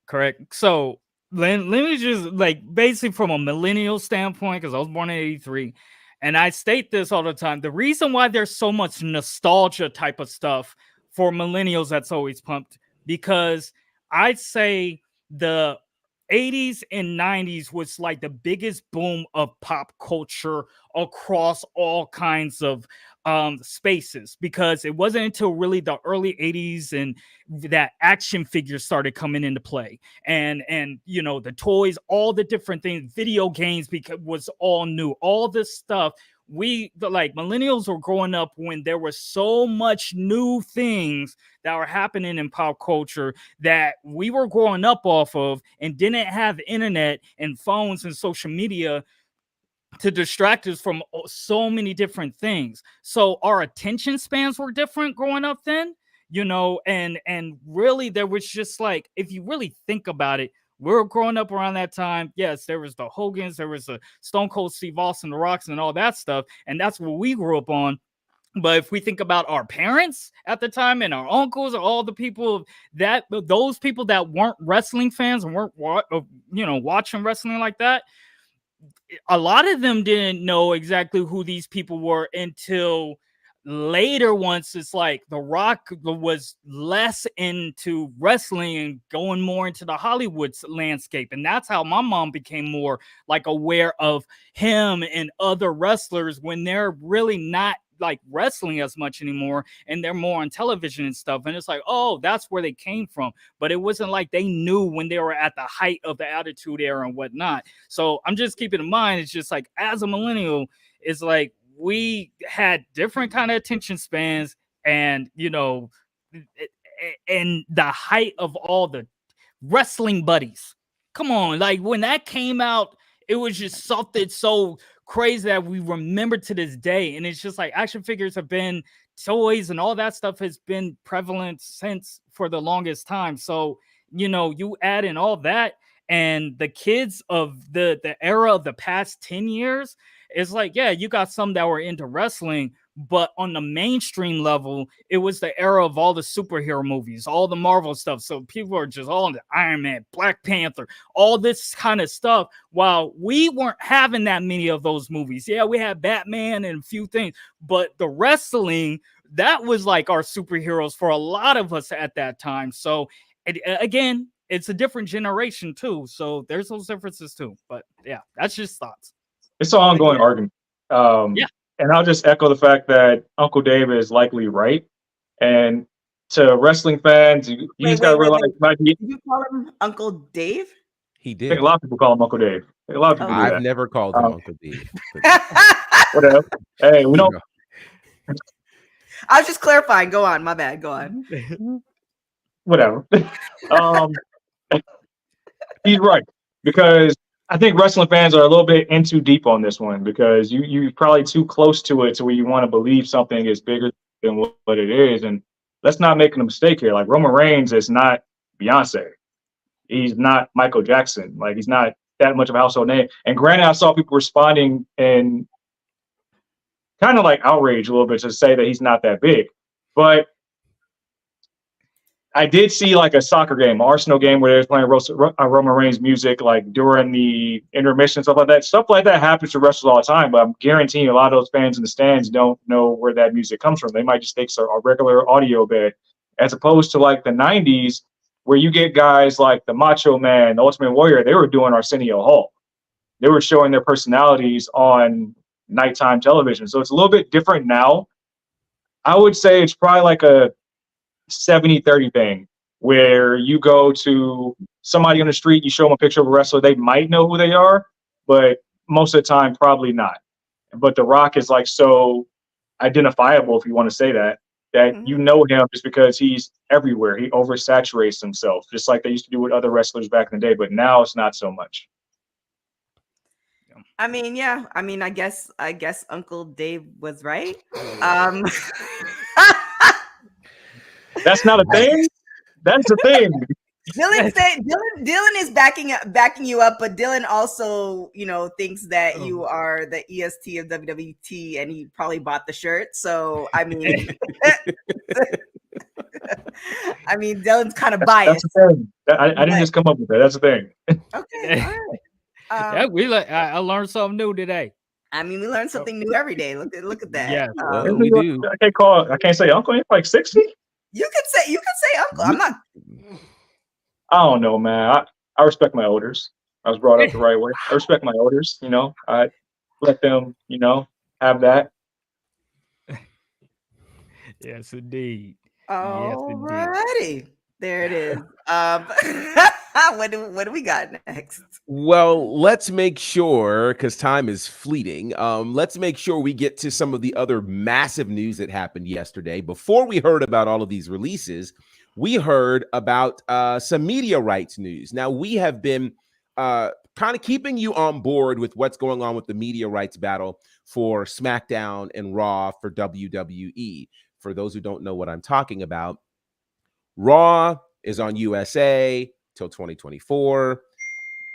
Correct. So let me just basically from a millennial standpoint, because I was born in 83, and I state this all the time. The reason why there's so much nostalgia type of stuff for millennials that's always pumped, because I'd say the 80s and 90s was like the biggest boom of pop culture across all kinds of spaces, because it wasn't until really the early 80s and that action figures started coming into play, and the toys, all the different things, video games, because was all new, all this stuff. Millennials were growing up when there was so much new things that were happening in pop culture that we were growing up off of, and didn't have internet and phones and social media to distract us from so many different things. So our attention spans were different growing up then, and really there was just if you really think about it, we were growing up around that time. Yes, there was the Hogans, there was the Stone Cold Steve Austin, the Rocks, and all that stuff, and that's what we grew up on. But if we think about our parents at the time and our uncles, or all the people those people that weren't wrestling fans and weren't watching wrestling like that, a lot of them didn't know exactly who these people were until later, once it's like The Rock was less into wrestling and going more into the Hollywood landscape. And that's how my mom became more aware of him and other wrestlers, when they're really not wrestling as much anymore and they're more on television and stuff. And it's oh, that's where they came from. But it wasn't like they knew when they were at the height of the Attitude Era and whatnot. So I'm just keeping in mind, it's just as a millennial, it's we had different kind of attention spans, and and the height of all the wrestling buddies. Come on, when that came out, it was just something so crazy that we remember to this day. And it's just action figures have been, toys and all that stuff has been prevalent since for the longest time. So you add in all that, and the kids of the era of the past 10 years, it's yeah, you got some that were into wrestling, but on the mainstream level, it was the era of all the superhero movies, all the Marvel stuff. So people are just all into Iron Man, Black Panther, all this kind of stuff, while we weren't having that many of those movies. Yeah, we had Batman and a few things, but the wrestling, that was our superheroes for a lot of us at that time. So again, it's a different generation too. So there's those differences too. But yeah, that's just thoughts. It's an ongoing argument. Yeah. And I'll just echo the fact that Uncle Dave is likely right. And to wrestling fans, you just got to realize. Did you call him Uncle Dave? He I did. think a lot of people call him Uncle Dave. A lot of people do that. I've never called him Uncle Dave. Whatever. Hey, we don't. I was just clarifying. Go on. My bad. Go on. Whatever. He's right, because I think wrestling fans are a little bit in too deep on this one, because you're probably too close to it to where you want to believe something is bigger than what it is. And let's not make a mistake here. Roman Reigns is not Beyonce. He's not Michael Jackson. He's not that much of a household name. And granted, I saw people responding and kind of outrage a little bit to say that he's not that big. But I did see a soccer game, Arsenal game, where they was playing Roman Reigns music during the intermission, stuff like that. Stuff like that happens to wrestlers all the time, but I'm guaranteeing you a lot of those fans in the stands don't know where that music comes from. They might just think it's a regular audio bed, as opposed to the 90s, where you get guys like the Macho Man, the Ultimate Warrior. They were doing Arsenio Hall. They were showing their personalities on nighttime television. So it's a little bit different now. I would say it's probably a 70-30 thing. where you go to somebody on the street, you show them a picture of a wrestler, they might know who they are, but most of the time, probably not. But The Rock is like so identifiable, if you want to say that, that you Mhm. know him just because he's everywhere. He oversaturates himself, just like they used to do with other wrestlers back in the day. But now it's not so much. I mean, yeah. I mean, I guess Uncle Dave was right. Um That's not a thing. That's a thing. Dylan said Dylan is backing you up, but Dylan also, thinks that you are the EST of WWT, and he probably bought the shirt. So I mean, I mean, Dylan's kind of That's biased. a thing. I didn't But just come up with that. That's a thing. okay, all right. Yeah, I learned something new today. I mean, we learn something new every day. Look at that. Yes. We do. I can't say uncle. He's like 60. You can say uncle. I'm not. I don't know, man. I respect my elders. I was brought up the right way. I respect my elders. I let them, have that. Yes, indeed. Alrighty, there it is. What do we got next? Well, let's make sure, because time is fleeting. Let's make sure we get to some of the other massive news that happened yesterday. Before we heard about all of these releases, we heard about some media rights news. Now, we have been kind of keeping you on board with what's going on with the media rights battle for SmackDown and Raw for WWE. For those who don't know what I'm talking about, Raw is on USA till 2024.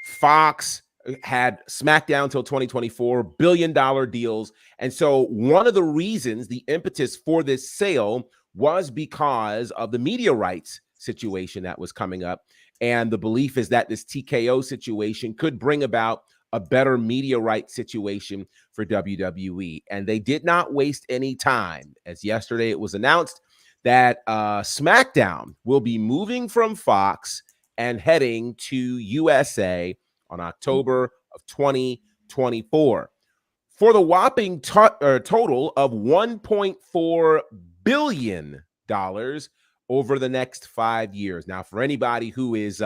Fox had SmackDown till 2024, billion-dollar deals. And so one of the reasons, the impetus for this sale was because of the media rights situation that was coming up. And the belief is that this TKO situation could bring about a better media rights situation for WWE. And they did not waste any time, as yesterday it was announced that SmackDown will be moving from Fox and heading to USA on October of 2024 for the whopping total of $1.4 billion over the next 5 years. Now, for anybody who is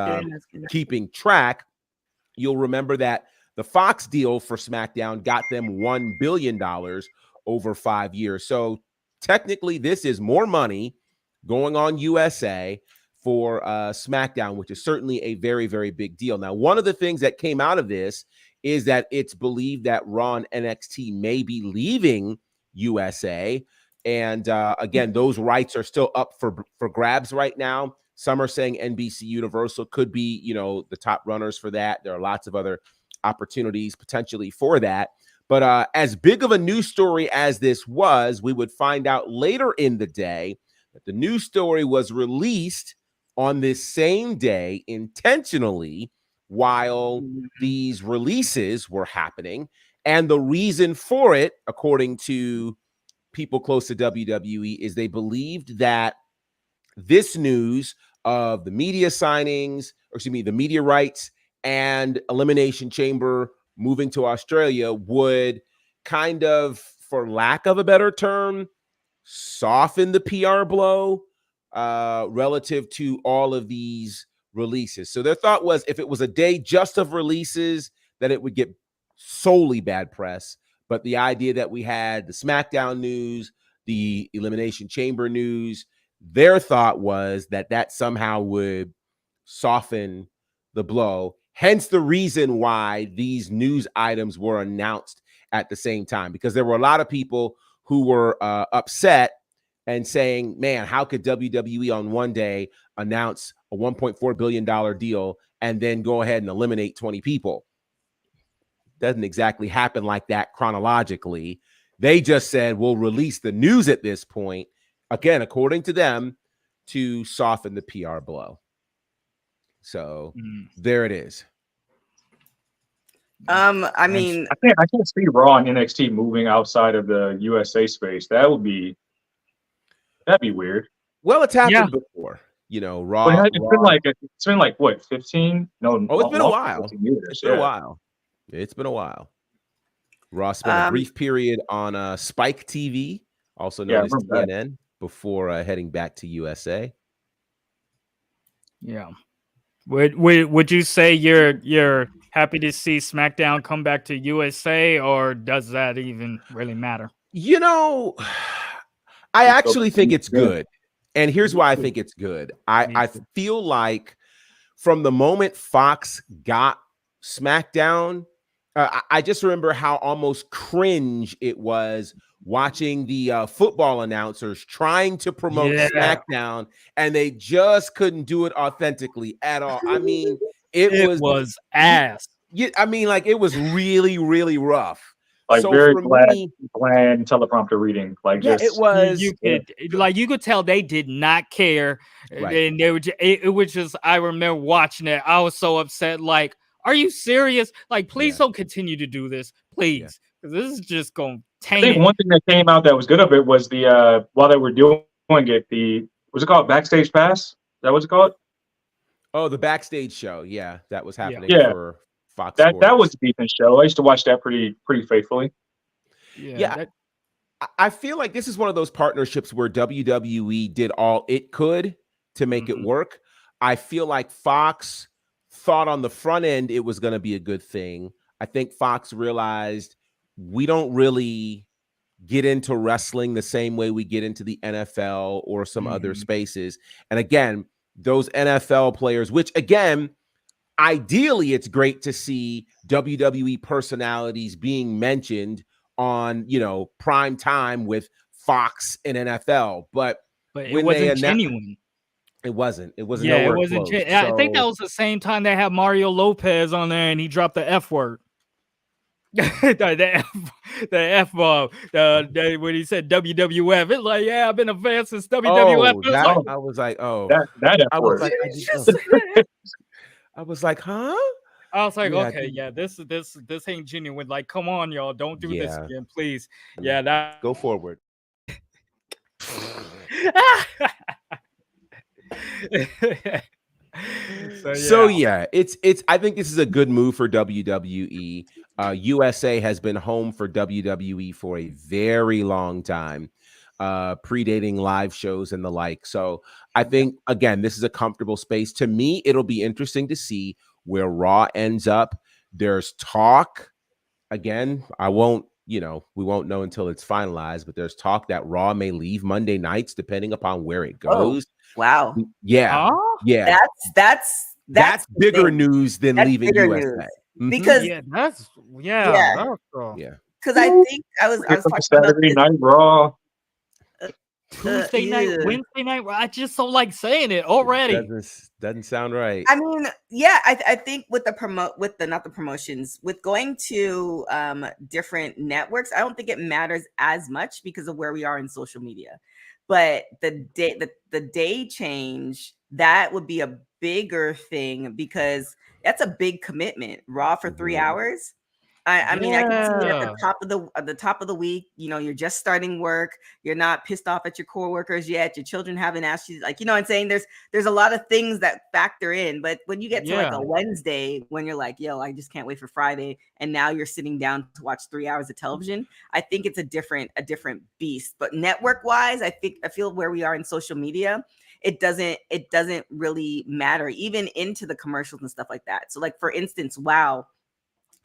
keeping track, you'll remember that the Fox deal for SmackDown got them $1 billion over 5 years. So technically, this is more money going on USA for SmackDown, which is certainly a very, very big deal. Now, one of the things that came out of this is that it's believed that Raw and NXT may be leaving USA. And again, those rights are still up for grabs right now. Some are saying NBC Universal could be, the top runners for that. There are lots of other opportunities potentially for that. But as big of a news story as this was, we would find out later in the day that the news story was released on this same day intentionally while these releases were happening. And the reason for it, according to people close to WWE, is they believed that this news of the media signings, the media rights and Elimination Chamber moving to Australia would kind of, for lack of a better term, soften the PR blow relative to all of these releases. So their thought was if it was a day just of releases, that it would get solely bad press. But the idea that we had the SmackDown news, the Elimination Chamber news, their thought was that somehow would soften the blow. Hence the reason why these news items were announced at the same time, because there were a lot of people who were upset and saying, man, how could WWE on one day announce a $1.4 billion deal and then go ahead and eliminate 20 people? Doesn't exactly happen like that chronologically. They just said, we'll release the news at this point, again, according to them, to soften the PR blow. So there it is. I mean, I can't see Raw and NXT moving outside of the USA space. That'd be weird. Well, it's happened before, Raw. But it's been like what, 15? No, it's been a while. Years. It's been a while. It's been a while. Raw spent a brief period on Spike TV, also known as TNN, before heading back to USA. Yeah. Would you say you're happy to see SmackDown come back to USA, or does that even really matter? You know, I Just go back actually to think it's yeah. good. And here's why I think it's good. I feel like from the moment Fox got SmackDown, I just remember how almost cringe it was watching the football announcers trying to promote Yeah, SmackDown, and they just couldn't do it authentically at all. I mean, it it was, was you, ass. I mean, like it was really, really rough. Like So very for flat, me, bland teleprompter reading. Like yeah, it just was. You could tell they did not care, and Right. they were it was just, I remember watching it. I was so upset. Like, are you serious? Like, please Yeah. don't continue to do this, Yeah. please, because this is just going to I taint think it. one thing that came out that was good of it was the while they were doing it, the what's it called? Backstage Pass? Is that what's it called? Oh, the backstage show. Yeah, that was Yeah, happening Yeah, for Fox that was Sports. a decent show. I used to watch that pretty faithfully. yeah, Yeah, I feel like this is one of those partnerships where WWE did all it could to make it mhm. work. I feel like Fox thought on the front end it was going to be a good thing. I think Fox realized we don't really get into wrestling the same way we get into the NFL or some other Mhm. spaces. And again, those NFL players, which again, ideally it's great to see WWE personalities being mentioned on, prime time with Fox and NFL, but But it when they wasn't announced, genuine. it was Yeah, it nowhere wasn't. close. I think that So was the same time they had Mario Lopez on there, and he dropped the F word. the F bomb. When he said WWF, it's like, yeah, I've been a fan since WWF. oh, It was that like, Oh, I was like, oh, that F I was word. like, it's just, I was like, huh? I was like, Yeah, okay, yeah, this ain't genuine. Like, come on, y'all, don't do this yeah. again, please. Yeah, that. Go forward. So So yeah, yeah, it's I think this is a good move for WWE. USA has been home for WWE for a very long time, predating live shows and the like. So I yeah, think again, this is a comfortable space. To me, it'll be interesting to see where Raw ends up. There's talk again. We won't know until it's finalized, but there's talk that Raw may leave Monday nights depending upon where it Oh, goes. wow. Yeah, huh? yeah. That's That's the bigger thing. news than That's leaving bigger USA. news Mhm. because Yeah, that's yeah, yeah, that's Yeah. because I think I Here was comes talking about Saturday this. Night Raw. Tuesday night, Ew. Wednesday night. I just don't like saying it It already. doesn't sound right. I mean, yeah, I think with the not the promotions, with going to different networks, I don't think it matters as much because of where we are in social media. But the day change, that would be a bigger thing because that's a big commitment. Raw for three Mhm. hours. I mean, I can see it Yeah, at the top of the week. You know, you're just starting work. You're not pissed off at your coworkers yet. Your children haven't asked you, like, you know what I'm saying? There's a lot of things that factor in. But when you get to like yeah, a Wednesday, when you're like, yo, I just can't wait for Friday, and now you're sitting down to watch 3 hours of television, I think it's a different beast. But network wise, I feel where we are in social media, it doesn't really matter, even into the commercials and stuff like that. So, like for instance, wow.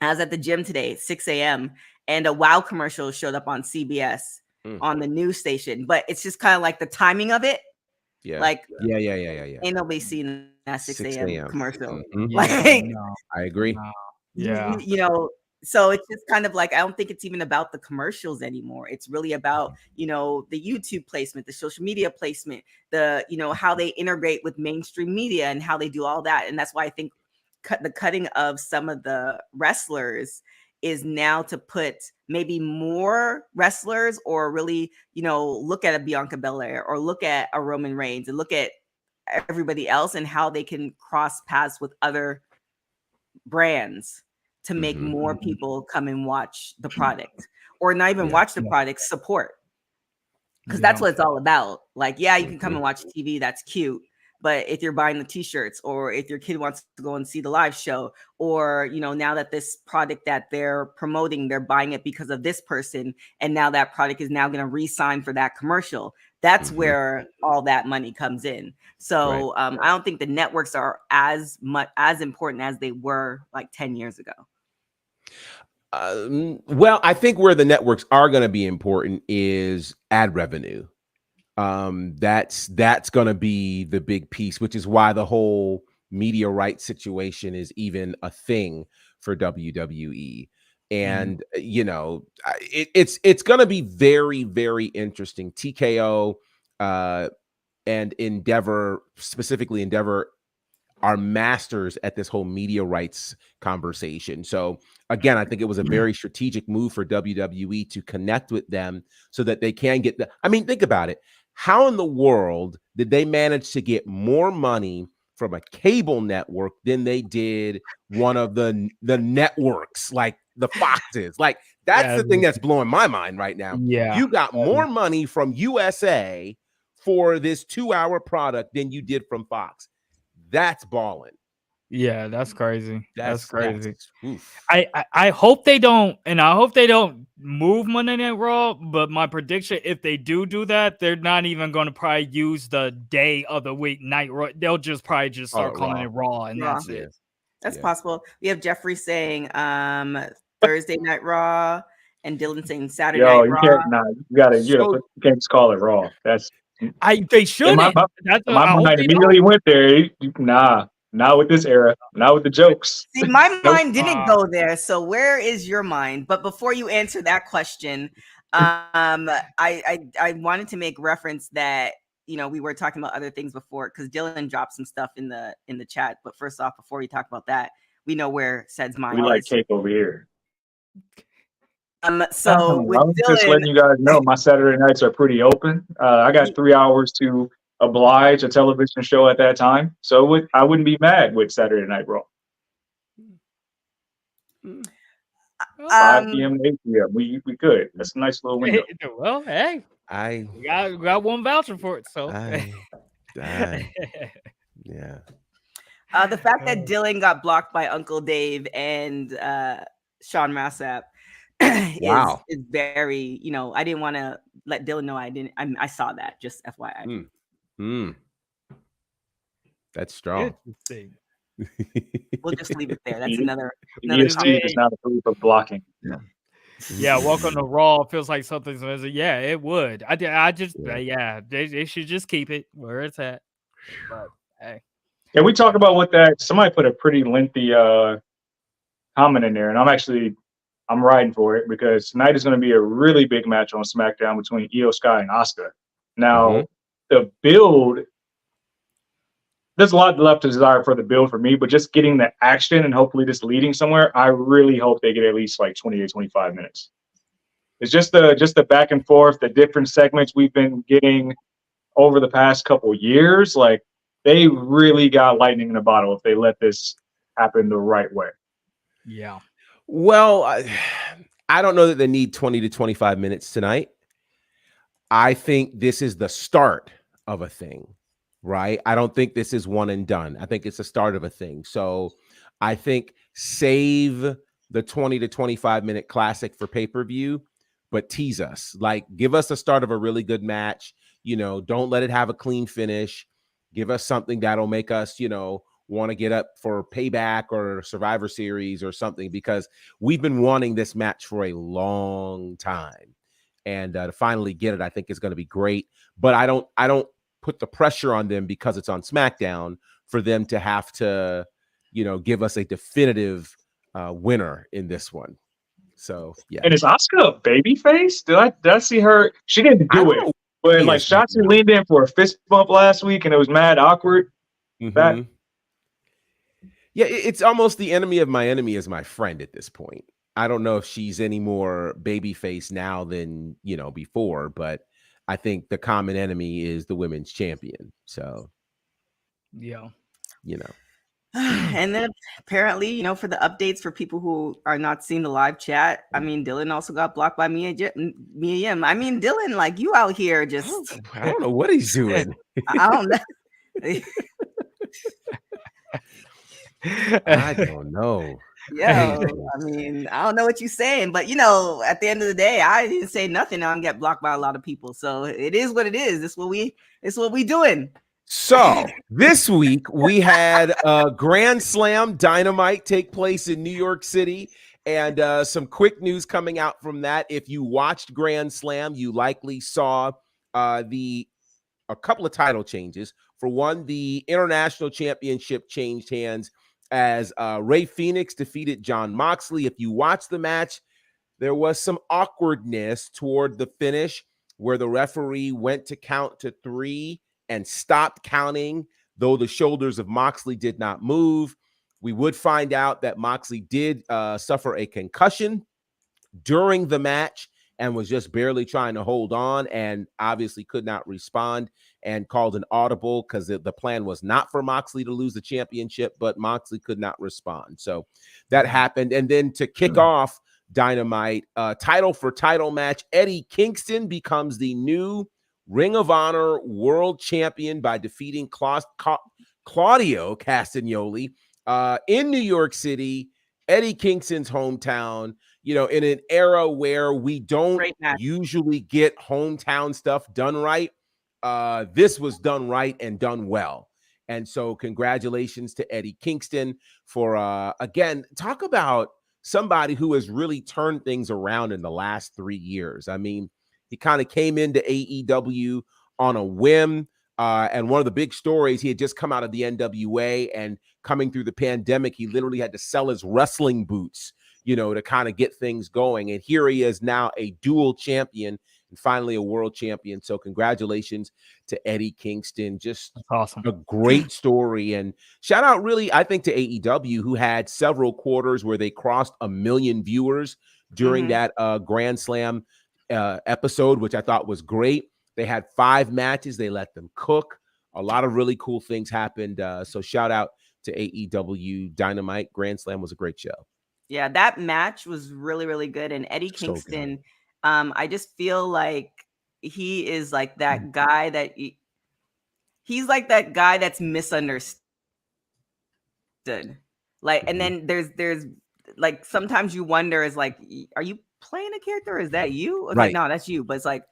I was at the gym today, 6 a.m., and a WoW commercial showed up on CBS Mm. on the news station. But it's just kind of like the timing of it. Yeah. Like, Yeah. ain't nobody seeing that 6 6 a.m. AM. commercial. Mhm. yeah. Like, No, I agree. no. you, Yeah, you know, so it's just kind of like, I don't think it's even about the commercials anymore. It's really about, the YouTube placement, the social media placement, how they integrate with mainstream media and how they do all that. And that's why I think the cutting of some of the wrestlers is now to put maybe more wrestlers, or really, look at a Bianca Belair or look at a Roman Reigns and look at everybody else and how they can cross paths with other brands to make Mhm. more people come and watch the product, or not even Yeah. watch the yeah, product, support, because that's yeah, what it's all about. Like, yeah, you can come Mhm. and watch TV, that's cute. But if you're buying the t-shirts, or if your kid wants to go and see the live show, or now that this product that they're promoting, they're buying it because of this person, and now that product is now going to re-sign for that commercial, That's where all that money comes in. So Right. I don't think the networks are as important as they were like 10 years ago. Well, I think where the networks are going to be important is ad revenue. That's going to be the big piece, which is why the whole media rights situation is even a thing for WWE. And it's going to be very, very interesting. TKO and Endeavor, specifically Endeavor, are masters at this whole media rights conversation. So again, I think it was a very strategic move for WWE to connect with them so that they can get I mean, think about it. How in the world did they manage to get more money from a cable network than they did one of the networks, like the Foxes? Like, that's the thing that's blowing my mind right now. Yeah. You got more money from USA for this 2-hour product than you did from Fox. That's balling. Yeah, that's crazy. That's crazy. I hope they don't, and I hope they don't move Monday Night Raw. But my prediction, if they do that, they're not even going to probably use the day of the week Night Raw. They'll just probably start calling it Raw, and that's it. That's possible. We have Jeffrey saying Thursday Night Raw, and Dylan saying Saturday Night Raw. You can't just call it Raw. That's they shouldn't. My mind immediately went there. Not with this era. Not with the jokes. See, my mind didn't go there. So where is your mind? But before you answer that question, I wanted to make reference that we were talking about other things before, because Dylan dropped some stuff in the chat. But first off, before we talk about that, we know where Sed's mind is. We like cake over here. So with I'm Dylan, just letting you guys know my Saturday nights are pretty open. I got 3 hours to oblige a television show at that time, so I wouldn't be mad with Saturday Night Raw. 5 p.m. to 8 p.m. We could. That's a nice little window. Well, hey, we got one voucher for it, so yeah. The fact that Dylan got blocked by Uncle Dave and Sean Massap is very, I didn't want to let Dylan know I saw that, just FYI. That's strong. We'll just leave it there. That's another ESG is not a group of blocking. Yeah, welcome to Raw feels like something's missing. Yeah, it would. They should just keep it where it's at. But hey. Yeah, we talk about somebody put a pretty lengthy comment in there, and I'm riding for it, because tonight is going to be a really big match on SmackDown between Io Sky and Asuka. Now, the build, there's a lot left to desire for the build for me, but just getting the action and hopefully just leading somewhere, I really hope they get at least like 20 or 25 minutes. It's just the back and forth, the different segments we've been getting over the past couple years. Like, they really got lightning in a bottle if they let this happen the right way. Yeah. Well, I don't know that they need 20 to 25 minutes tonight. I think this is the start of a thing, right? I don't think this is one and done. I think it's the start of a thing. So I think save the 20 to 25 minute classic for pay-per-view, but tease us. Like, give us the start of a really good match. Don't let it have a clean finish. Give us something that'll make us, want to get up for Payback or Survivor Series or something, because we've been wanting this match for a long time, and to finally get it, I think is going to be great. But I don't put the pressure on them, because it's on SmackDown, for them to have to, give us a definitive winner in this one. So yeah. And is Asuka a babyface? Did I see her? She didn't do it, but like Shotzi leaned in for a fist bump last week, and it was mad awkward. Yeah, it's almost the enemy of my enemy is my friend at this point. I don't know if she's any more babyface now than, before, but I think the common enemy is the women's champion. So, yeah. And then apparently, for the updates for people who are not seeing the live chat, I mean, Dylan also got blocked by Mia Yim. I mean, Dylan, like, you out here just... I don't know what he's doing. I don't know. I don't know. Yo, I mean, I don't know what you're saying, but at the end of the day, I didn't say nothing. I'm get blocked by a lot of people, so it is what it is. It's what we doing. So this week we had a Grand Slam Dynamite take place in New York City, and some quick news coming out from that. If you watched Grand Slam, you likely saw a couple of title changes. For one, the international championship changed hands as Ray Phoenix defeated John Moxley. If you watch the match, there was some awkwardness toward the finish where the referee went to count to 3 and stopped counting, though the shoulders of Moxley did not move. We would find out that Moxley did suffer a concussion during the match and was just barely trying to hold on, and obviously could not respond and called an audible because the plan was not for Moxley to lose the championship, but Moxley could not respond. So that happened. And then to kick off Dynamite, title for title match, Eddie Kingston becomes the new Ring of Honor world champion by defeating Claudio Castagnoli in New York City, Eddie Kingston's hometown. In an era where we don't usually get hometown stuff done right, this was done right and done well. And so congratulations to Eddie Kingston for, again, talk about somebody who has really turned things around in the last 3 years. I mean, he kind of came into AEW on a whim. And one of the big stories, he had just come out of the NWA, and coming through the pandemic, he literally had to sell his wrestling boots, to kind of get things going. And here he is now, a dual champion and finally a world champion. So congratulations to Eddie Kingston. Just awesome. A great story. And shout out really, I think, to AEW, who had several quarters where they crossed 1 million viewers during that Grand Slam episode, which I thought was great. They had 5 matches. They let them cook. A lot of really cool things happened. So shout out to AEW Dynamite. Grand Slam was a great show. Yeah, that match was really, really good. And Eddie Kingston, I just feel like he is like that guy he's like that guy that's misunderstood. Like, and then there's like, sometimes you wonder, is like, are you playing a character? Or is that you? It's like, no, that's you. But it's like,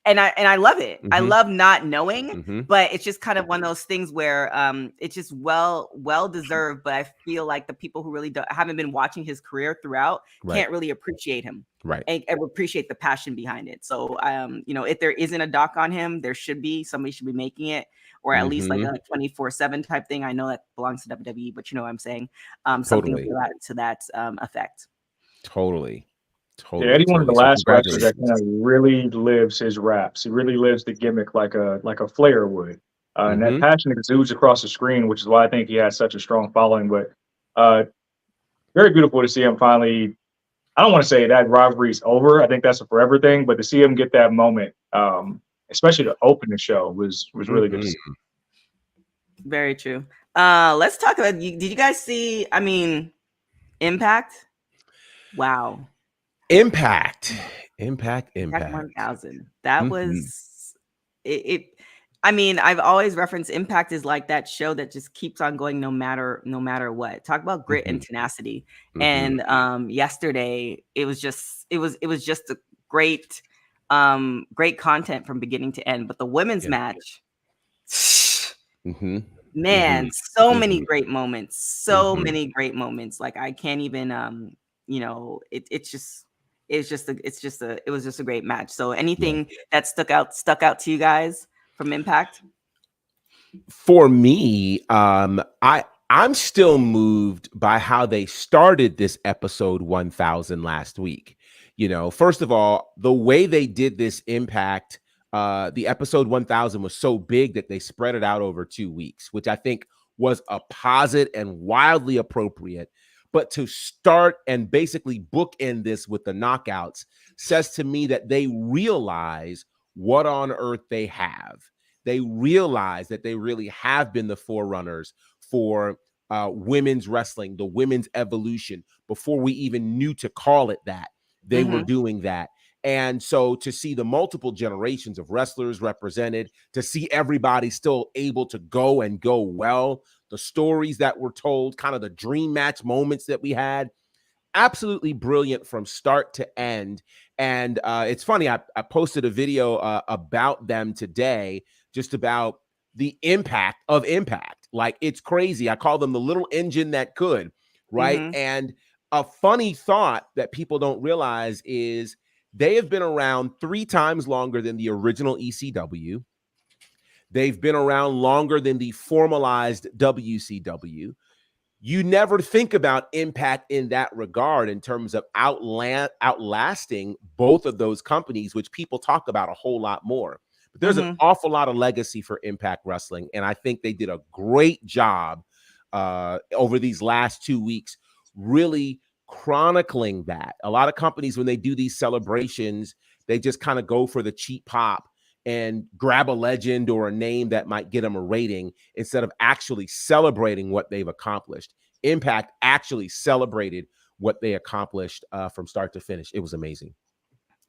and I love it. I love not knowing, but it's just kind of one of those things where it's just well deserved. But I feel like the people who really haven't been watching his career throughout can't really appreciate him, and appreciate the passion behind it. So if there isn't a doc on him, somebody should be making it, or at least like a 24/7 type thing. I know that belongs to WWE, but you know what I'm saying, something to that effect. Totally. Yeah, Eddie, one of the last wrestlers that kind of really lives his raps. He really lives the gimmick like a Flair would, and that passion exudes across the screen, which is why I think he has such a strong following. But very beautiful to see him finally. I don't want to say that rivalry's over. I think that's a forever thing, but to see him get that moment, especially to open the show, was really good to see. Very true. Let's talk about. Did you guys see? I mean, Impact. Wow. Impact 1000. That was it. I mean, I've always referenced Impact is like that show that just keeps on going no matter what. Talk about grit and tenacity. And yesterday it was just a great content from beginning to end. But the women's match, man, so many great moments. So many great moments. Like, I can't even it was just a great match. So anything that stuck out to you guys from Impact? For me, I'm still moved by how they started this episode 1000 last week. First of all, the way they did this Impact, the episode 1000 was so big that they spread it out over 2 weeks, which I think was a positive and wildly appropriate. But to start and basically bookend this with the knockouts says to me that they realize what on earth they have. They realize that they really have been the forerunners for women's wrestling, the women's evolution. Before we even knew to call it that, they were doing that. And so to see the multiple generations of wrestlers represented, to see everybody still able to go and go well, the stories that were told, kind of the dream match moments that we had. Absolutely brilliant from start to end. And it's funny, I posted a video about them today, just about the impact of Impact. Like, it's crazy. I call them the little engine that could, right? Mhm. And a funny thought that people don't realize is they have been around 3 times longer than the original ECW. They've been around longer than the formalized WCW. You never think about Impact in that regard in terms of outlasting both of those companies, which people talk about a whole lot more. But there's an Mhm. awful lot of legacy for Impact Wrestling, and I think they did a great job over these last 2 weeks, really chronicling that. A lot of companies, when they do these celebrations, they just kind of go for the cheap pop and grab a legend or a name that might get them a rating instead of actually celebrating what they've accomplished. Impact actually celebrated what they accomplished from start to finish. It was amazing.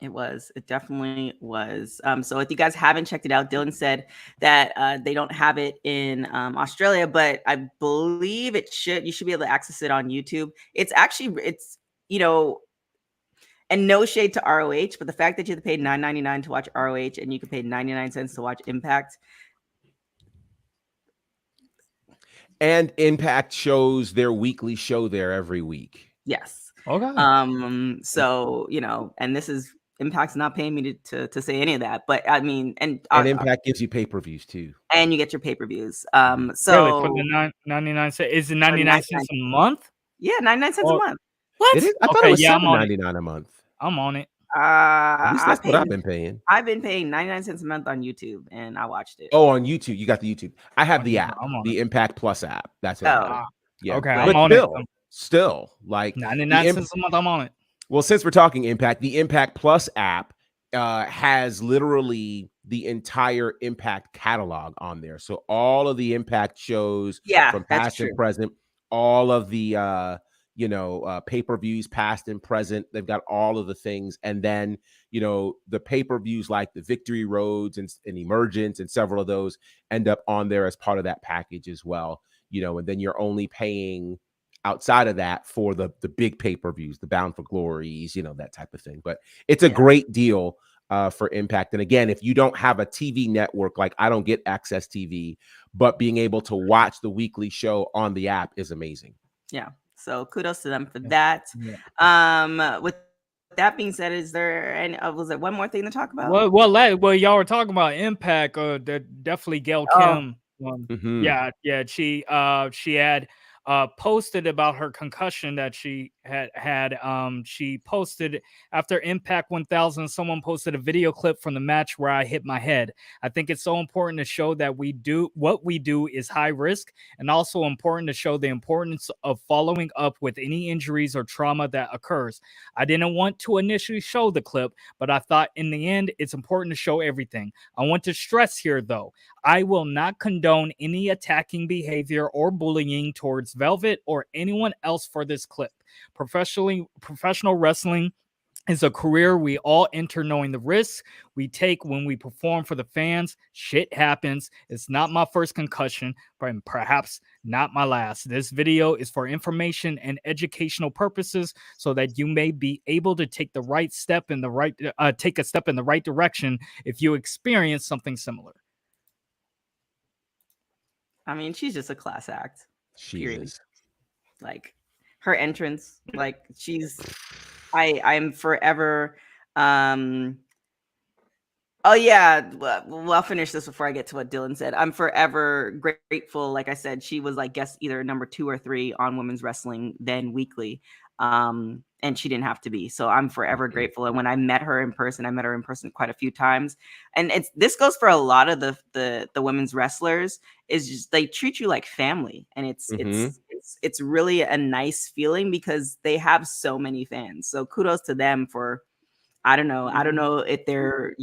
It was. It definitely was. So if you guys haven't checked it out, Dylan said that they don't have it in Australia, but I believe it should. You should be able to access it on YouTube. It's actually, you know, and no shade to ROH, but the fact that you have to pay $9.99 to watch ROH and you can pay 99 cents to watch Impact. And Impact shows their weekly show there every week. Yes. Okay. So, you know, and this is Impact's not paying me to say any of that, but I mean, And Impact gives you pay-per-views too. and you get your pay-per-views. Really, for So the 99 cents, is it for 99 99 cents a month? yeah, 99 cents a Or month. It is. I thought okay, it was yeah, I'm on it. $7.99 a month. I'm on it. At least I've that's what I've been been paying. 99 cents a month on YouTube, and I watched it. Oh, on YouTube. You got the YouTube. I have Oh, the yeah, app, I'm on the it. Impact Plus app. That's what I have. Oh, Yeah. Okay, Like- I'm But on it. still, like 99 cents a month, I'm on it. well, since we're talking Impact, the Impact Plus app has literally the entire Impact catalog on there. So all of the Impact shows Yeah, from that's past and true. present, all of the pay-per-views past and present. They've got all of the things. And then, the pay-per-views like the Victory Roads and Emergence and several of those end up on there as part of that package as well. And then you're only paying outside of that for the big pay-per-views, the Bound for Glories, that type of thing. But it's a great deal for Impact. And again, if you don't have a TV network, like I don't get Access TV, but being able to watch the weekly show on the app is amazing. Yeah. So kudos to them for that. Yeah. With that being said, is there any was there one more thing to talk about? Well, y'all were talking about Impact. Definitely Gail Kim. Yeah, she had posted about her concussion that she had. She posted after Impact 1000. Someone posted a video clip from the match where I hit my head. I think it's so important to show that what we do is high risk, and also important to show the importance of following up with any injuries or trauma that occurs. I didn't want to initially show the clip, but I thought in the end it's important to show everything. I want to stress here, though, I will not condone any attacking behavior or bullying towards Velvet or anyone else for this clip. Professional wrestling is a career we all enter knowing the risks we take when we perform for the fans. Shit happens. It's not my first concussion, but perhaps not my last. This video is for information and educational purposes so that you may be able to take a step in the right direction if you experience something similar. I mean, she's just a class act. She is. Like her entrance, like I'm forever oh yeah, well, I'll finish this before I get to what Dylan said. I'm forever grateful. Like I said, she was like guess either number 2 or 3 on Women's Wrestling then weekly. And she didn't have to be. So I'm forever grateful. And when I met her in person, quite a few times. And this goes for a lot of the women's wrestlers, is just they treat you like family. And it's really a nice feeling because they have so many fans. So kudos to them for I don't know if they're,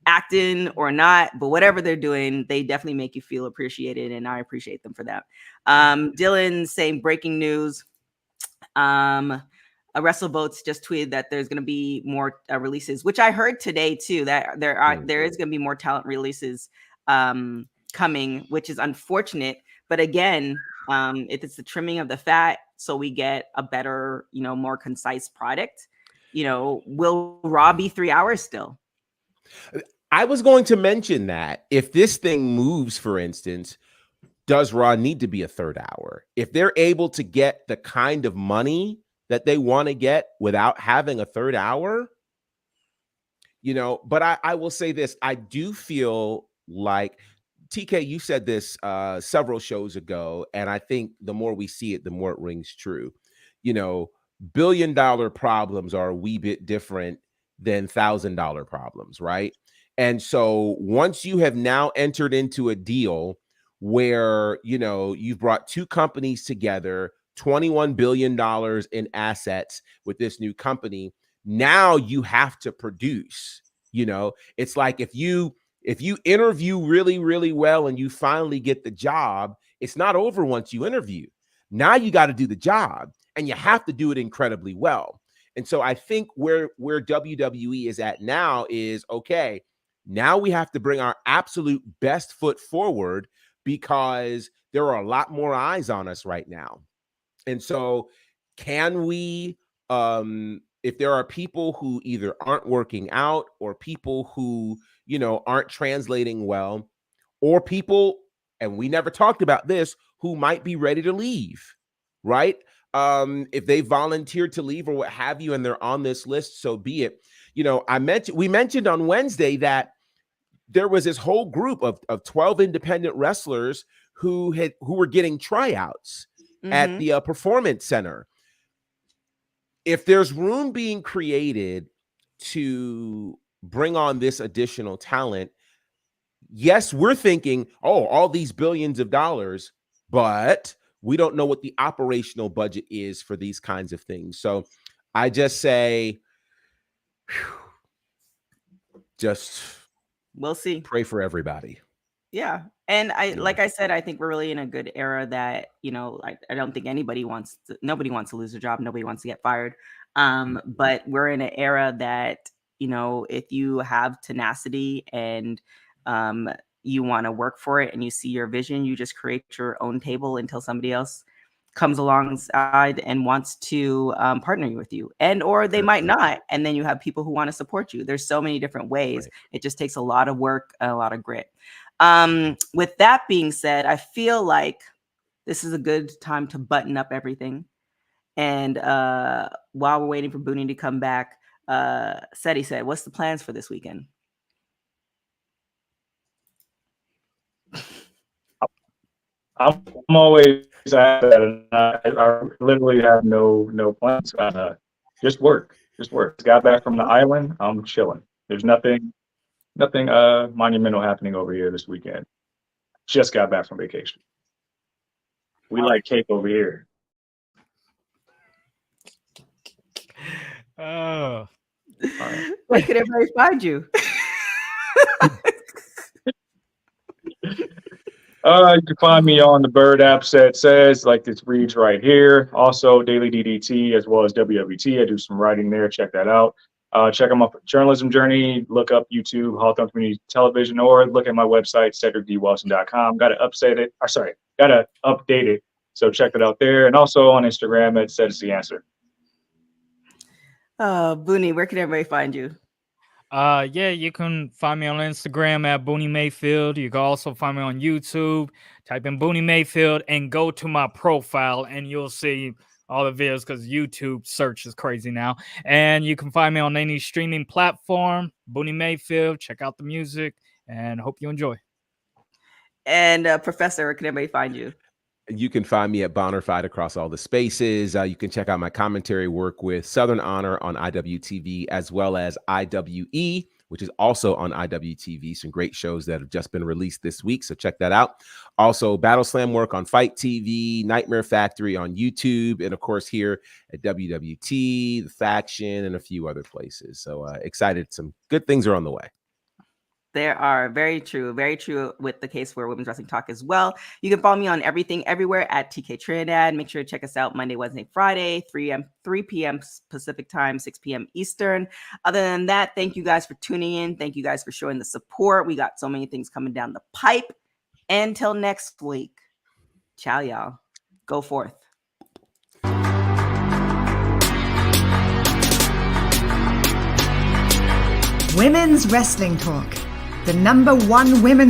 acting or not, but whatever they're doing, they definitely make you feel appreciated. And I appreciate them for that. Dylan saying breaking news. WrestleBoats just tweeted that there's going to be more releases, which I heard today too, that there is going to be more talent releases coming, which is unfortunate. But again, if it's the trimming of the fat, so we get a better, more concise product, will Raw be 3 hours still? I was going to mention that if this thing moves, for instance, does Raw need to be a third hour? If they're able to get the kind of money that they want to get without having a third hour, but I will say this. I do feel like, TK, you said this several shows ago, and I think the more we see it, the more it rings true. $1 billion problems are a wee bit different than $1,000 problems, right? And so once you have now entered into a deal where, you've brought two companies together, $21 billion in assets with this new company, now you have to produce. It's like if you interview really, really well and you finally get the job, it's not over once you interview. Now you got to do the job, and you have to do it incredibly well. And so I think where WWE is at now is, okay, now we have to bring our absolute best foot forward, because there are a lot more eyes on us right now. And so can we, if there are people who either aren't working out, or people who, aren't translating well, or people, and we never talked about this, who might be ready to leave, right? If they volunteered to leave or what have you, and they're on this list, so be it. We mentioned on Wednesday that there was this whole group of 12 independent wrestlers who were getting tryouts at the Performance Center. If there's room being created to bring on this additional talent, yes, we're thinking, oh, all these billions of dollars, but we don't know what the operational budget is for these kinds of things. So I just say, we'll see. Pray for everybody. Yeah. And like I said, I think we're really in a good era that, I don't think nobody wants to lose their job. Nobody wants to get fired. But we're in an era that, if you have tenacity and you want to work for it and you see your vision, you just create your own table until somebody else comes alongside and wants to partner with you, or they might not. And then you have people who want to support you. There's so many different ways. Right. It just takes a lot of work and a lot of grit. With that being said, I feel like this is a good time to button up everything. And while we're waiting for Booney to come back, Seti said, what's the plans for this weekend? I'm always at that, and I literally have no plans. Just work. Just got back from the island. I'm chilling. There's nothing monumental happening over here this weekend. Just got back from vacation. We like cake over here. Oh. Right. Where could everybody find you? You can find me on the Bird app, says like this reads right here. Also, Daily DDT as well as WWT. I do some writing there. Check that out. Check out my journalism journey. Look up YouTube, Hawthorne Community Television, or look at my website, cedricdwelson.com. Got to update it. So check it out there. And also on Instagram at Says the Answer. Booney, where can everybody find you? Yeah, you can find me on Instagram at Booney Mayfield. You can also find me on YouTube. Type in Booney Mayfield and go to my profile, and you'll see all the videos, because YouTube search is crazy now. And you can find me on any streaming platform, Booney Mayfield. Check out the music, and hope you enjoy. And Professor, where can everybody find you? You can find me at Bonnerfied across all the spaces. You can check out my commentary work with Southern Honor on IWTV, as well as IWE, which is also on IWTV. Some great shows that have just been released this week, so check that out. Also, Battle Slam work on Fight TV, Nightmare Factory on YouTube, and of course here at WWT, The Faction, and a few other places. So excited. Some good things are on the way. There are very true with the case for Women's Wrestling Talk as well. You can follow me on everything, everywhere at TK Trinidad. Make sure to check us out Monday, Wednesday, Friday, 3 p.m. Pacific time, 6 p.m. Eastern. Other than that, thank you guys for tuning in. Thank you guys for showing the support. We got so many things coming down the pipe. Until next week. Ciao, y'all. Go forth. Women's Wrestling Talk, the #1 women's